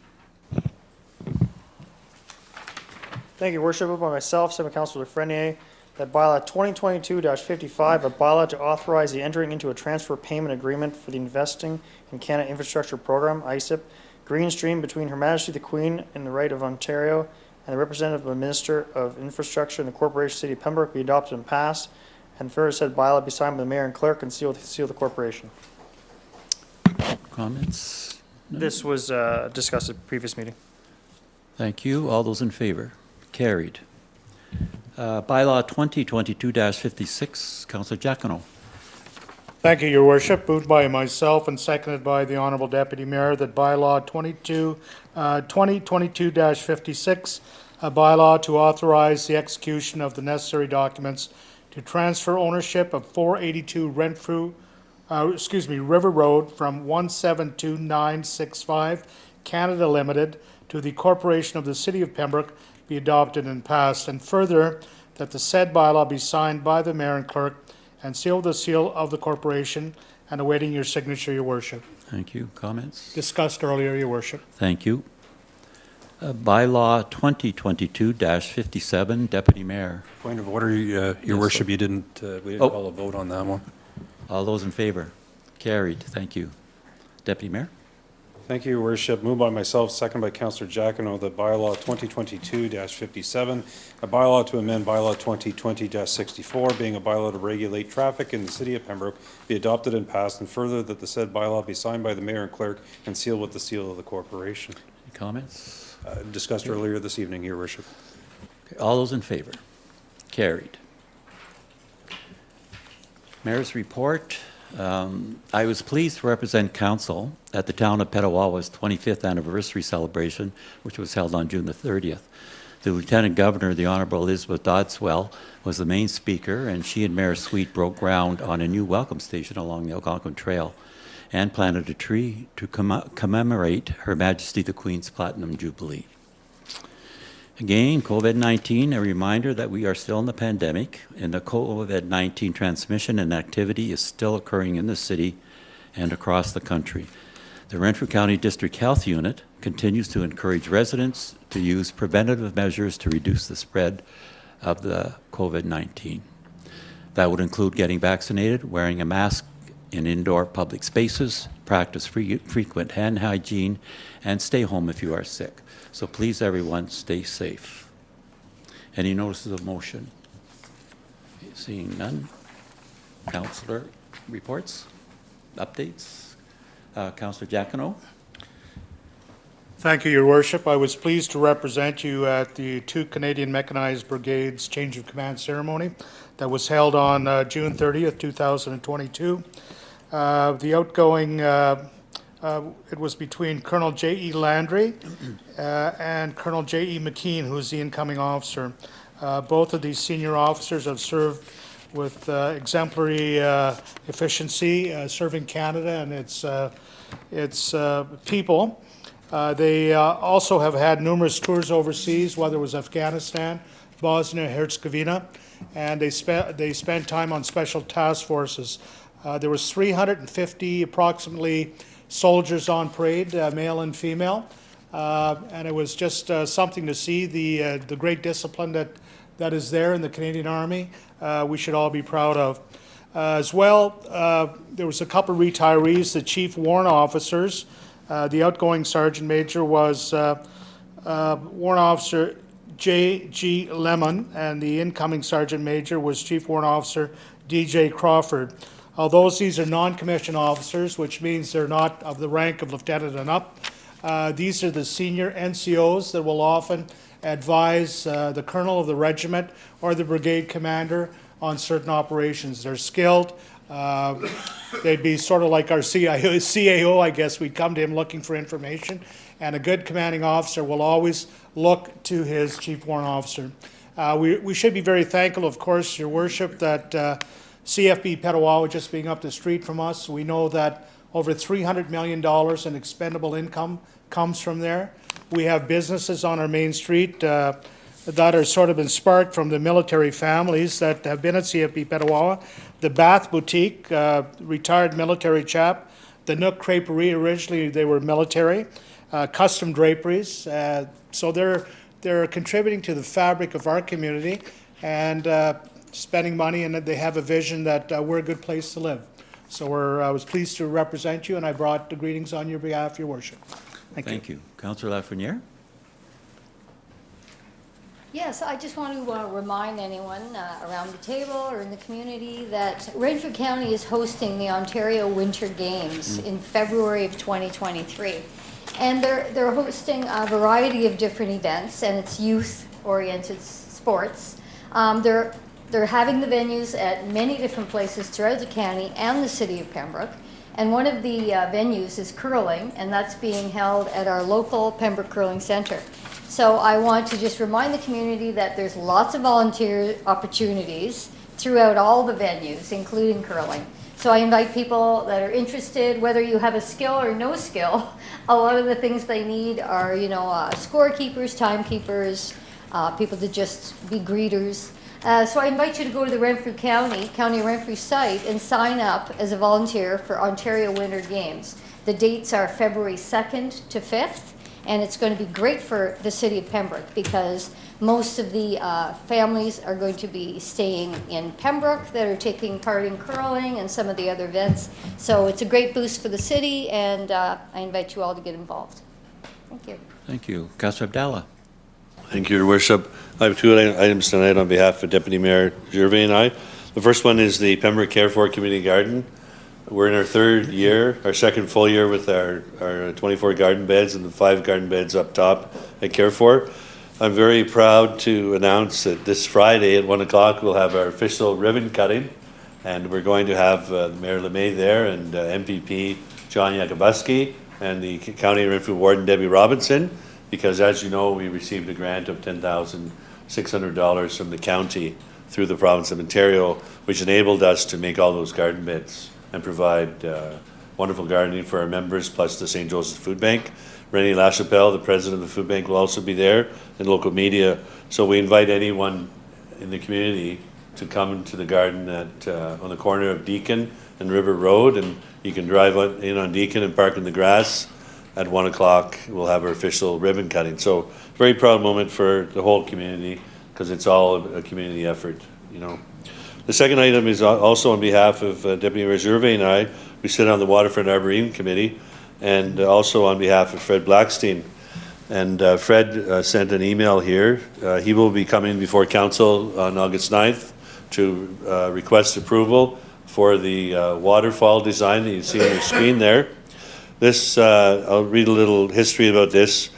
Thank you, Worship. Moved by myself, seconded by Councillor Lafreniere, that bylaw 2022-55, a bylaw to authorize the entering into a transfer payment agreement for the Investing in Canada Infrastructure Program, ISIP, Green Stream between Her Majesty the Queen and the Right of Ontario and the representative of the Minister of Infrastructure and the Corporation City of Pembroke be adopted and passed, and further said bylaw be signed by the mayor and clerk and sealed with the seal of the corporation. Comments? No? This was discussed at the previous meeting. Thank you. All those in favor? Carried. Bylaw 2022-56, Councillor Giacono. Thank you, Your Worship. Moved by myself and seconded by the Honorable Deputy Mayor that bylaw 2022-56, a bylaw to authorize the execution of the necessary documents to transfer ownership of 482 River Road from 172965 Canada Limited to the Corporation of the City of Pembroke be adopted and passed, and further, that the said bylaw be signed by the mayor and clerk and sealed with the seal of the corporation, and awaiting your signature, Your Worship. Thank you. Comments? Discussed earlier, Your Worship. Thank you. Bylaw 2022-57, Deputy Mayor. Point of order, Your Worship, we didn't call a vote on that one. All those in favor? Carried. Thank you. Deputy Mayor? Thank you, Your Worship. Moved by myself, second by Councillor Giacono, that bylaw 2022-57, a bylaw to amend bylaw 2020-64, being a bylaw to regulate traffic in the city of Pembroke, be adopted and passed, and further that the said bylaw be signed by the mayor and clerk and sealed with the seal of the corporation. Any comments? Discussed earlier this evening, Your Worship. Okay. All those in favor? Carried. Mayor's report. I was pleased to represent council at the town of Petawawa's 25th anniversary celebration, which was held on June the 30th. The Lieutenant Governor, the Honourable Elizabeth Dodswell, was the main speaker, and she and Mayor Sweet broke ground on a new welcome station along the Algonquin Trail and planted a tree to commemorate Her Majesty the Queen's Platinum Jubilee. Again, COVID-19, a reminder that we are still in the pandemic, and the COVID-19 transmission and activity is still occurring in the city and across the country. The Renfrew County District Health Unit continues to encourage residents to use preventative measures to reduce the spread of the COVID-19. That would include getting vaccinated, wearing a mask in indoor public spaces, practice frequent hand hygiene, and stay home if you are sick. So please, everyone, stay safe. Any notices of motion? Seeing none. Councillor reports, updates. Councillor Giacono. Thank you, Your Worship. I was pleased to represent you at the 2 Canadian Mechanized Brigades change of command ceremony that was held on June 30th, 2022. The outgoing it was between Colonel J.E. Landry and Colonel J.E. McKean, who is the incoming officer. Both of these senior officers have served with exemplary efficiency, serving Canada and its people. They also have had numerous tours overseas, whether it was Afghanistan, Bosnia, Herzegovina, and they spent time on special task forces. There was 350 approximately soldiers on parade, male and female, and it was just something to see the great discipline that is there in the Canadian Army. We should all be proud of. As well, there was a couple of retirees, the chief warrant officers. The outgoing sergeant major was warrant officer J.G. Lemon, and the incoming sergeant major was chief warrant officer D.J. Crawford. Although these are non-commissioned officers, which means they're not of the rank of lieutenant and up, these are the senior NCOs that will often advise the colonel of the regiment or the brigade commander on certain operations. They're skilled. They'd be sort of like our CAO, I guess. We'd come to him looking for information, and a good commanding officer will always look to his chief warrant officer. We should be very thankful, of course, Your Worship, that CFB Petawawa just being up the street from us. We know that over $300 million in expendable income comes from there. We have businesses on our main street that are sort of been sparked from the military families that have been at CFB Petawawa. The Bath Boutique, retired military chap. The Nook Creperie, originally they were military. Custom Draperies. So they're contributing to the fabric of our community and spending money, and they have a vision that we're a good place to live. So I was pleased to represent you, and I brought the greetings on your behalf, Your Worship. Thank you. Thank you. Councillor Lafreniere. Yes, I just want to remind anyone around the table or in the community that Renfrew County is hosting the Ontario Winter Games in February of 2023. And they're hosting a variety of different events, and it's youth-oriented sports. They're having the venues at many different places throughout the county and the city of Pembroke. And one of the venues is curling, and that's being held at our local Pembroke Curling Centre. So I want to just remind the community that there's lots of volunteer opportunities throughout all the venues, including curling. So I invite people that are interested, whether you have a skill or no skill, a lot of the things they need are, scorekeepers, timekeepers, people to just be greeters. So I invite you to go to the County Renfrew site and sign up as a volunteer for Ontario Winter Games. The dates are February 2nd to 5th, and it's going to be great for the city of Pembroke because most of the families are going to be staying in Pembroke that are taking part in curling and some of the other events. So it's a great boost for the city, and I invite you all to get involved. Thank you. Thank you. Councillor Abdallah. Thank you, Your Worship. I have two items tonight on behalf of Deputy Mayor Gervais and I. The first one is the Pembroke Care for Community Garden. We're in our third year, our second full year with our 24 garden beds and the 5 garden beds up top at Care for. I'm very proud to announce that this Friday at 1 o'clock we'll have our official ribbon cutting, and we're going to have Mayor LeMay there and MPP John Yakubuski and the County Renfrew Warden Debbie Robinson, because as you know, we received a grant of $10,600 from the county through the province of Ontario, which enabled us to make all those garden beds and provide wonderful gardening for our members, plus the St. Joseph's Food Bank. Rennie LaChapelle, the president of the food bank, will also be there, and local media. So we invite anyone in the community to come to the garden at on the corner of Deacon and River Road, and you can drive in on Deacon and park in the grass. At 1 o'clock, we'll have our official ribbon cutting. So very proud moment for the whole community because it's all a community effort, The second item is also on behalf of Deputy Mayor Gervais and I. We sit on the Waterfront Arboretum Committee, and also on behalf of Fred Blackstein. And Fred sent an email here. He will be coming before council on August 9th to request approval for the waterfall design that you see on your screen there. This, I'll read a little history about this.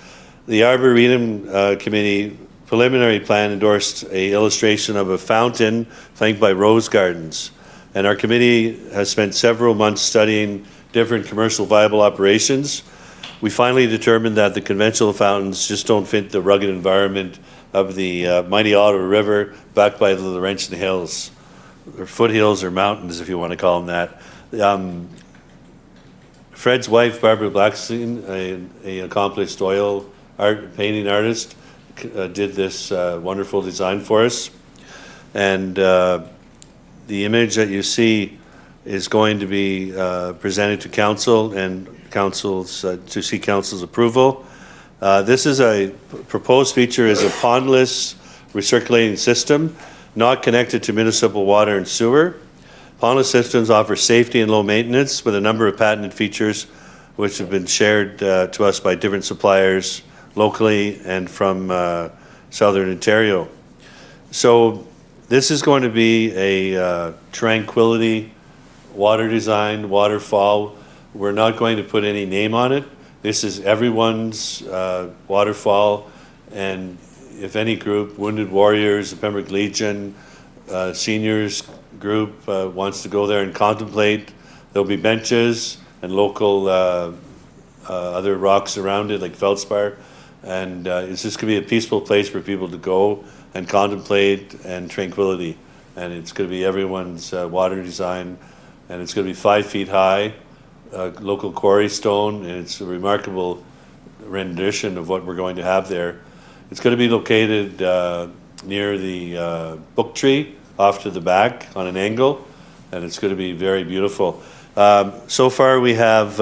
The Arboretum Committee preliminary plan endorsed an illustration of a fountain flanked by rose gardens. And our committee has spent several months studying different commercial viable operations. We finally determined that the conventional fountains just don't fit the rugged environment of the mighty Ottawa River backed by the Laurentian Hills, or foothills or mountains if you want to call them that. Fred's wife, Barbara Blackstein, an accomplished oil painting artist, did this wonderful design for us. And the image that you see is going to be presented to council and to seek council's approval. This is a proposed feature is a pondless recirculating system not connected to municipal water and sewer. Pondless systems offer safety and low maintenance with a number of patented features which have been shared to us by different suppliers locally and from Southern Ontario. So this is going to be a tranquility water design, waterfall. We're not going to put any name on it. This is everyone's waterfall, and if any group, Wounded Warriors, the Pembroke Legion, seniors group wants to go there and contemplate, there'll be benches and local other rocks around it like feldspar, and it's just going to be a peaceful place for people to go and contemplate and tranquility, and it's going to be everyone's water design, and it's going to be 5 feet high, local quarry stone, and it's a remarkable rendition of what we're going to have there. It's going to be located near the book tree off to the back on an angle, and it's going to be very beautiful. So far we have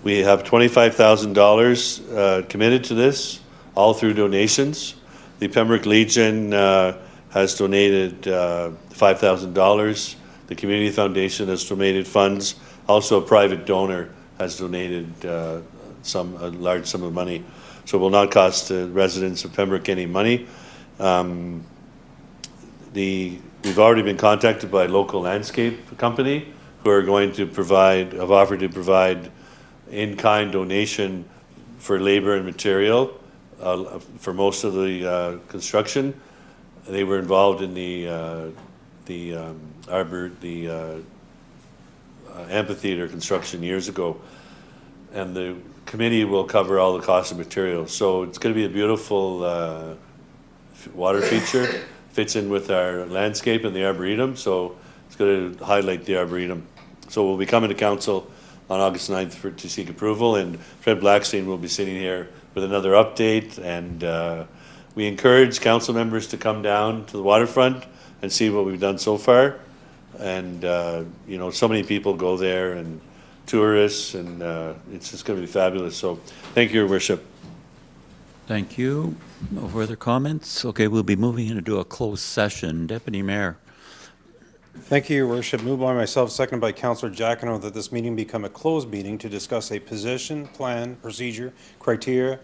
$25,000 committed to this, all through donations. The Pembroke Legion has donated $5,000. The Community Foundation has donated funds. Also, a private donor has donated a large sum of money. so it will not cost the residents of Pembroke any money. We've already been contacted by a local landscape company who are going to have offered to provide in-kind donation for labor and material for most of the construction. They were involved in the amphitheater construction years ago, and the committee will cover all the cost of materials. So it's going to be a beautiful water feature. Fits in with our landscape and the Arboretum, so it's going to highlight the Arboretum. So we'll be coming to council on August 9th to seek approval, and Fred Blackstein will be sitting here with another update, and we encourage council members to come down to the waterfront and see what we've done so far. And, you know, so many people go there, and tourists, and it's just going to be fabulous. So thank you, Your Worship. Thank you. No further comments? Okay, we'll be moving into a closed session. Deputy Mayor. Thank you, Your Worship. Moved by myself, seconded by Councillor Jacquino, that this meeting become a closed meeting to discuss a position, plan, procedure, criteria,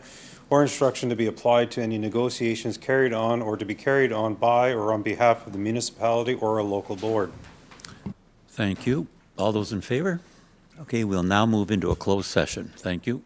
or instruction to be applied to any negotiations carried on or to be carried on by or on behalf of the municipality or a local board. Thank you. All those in favor? Okay, we'll now move into a closed session. Thank you.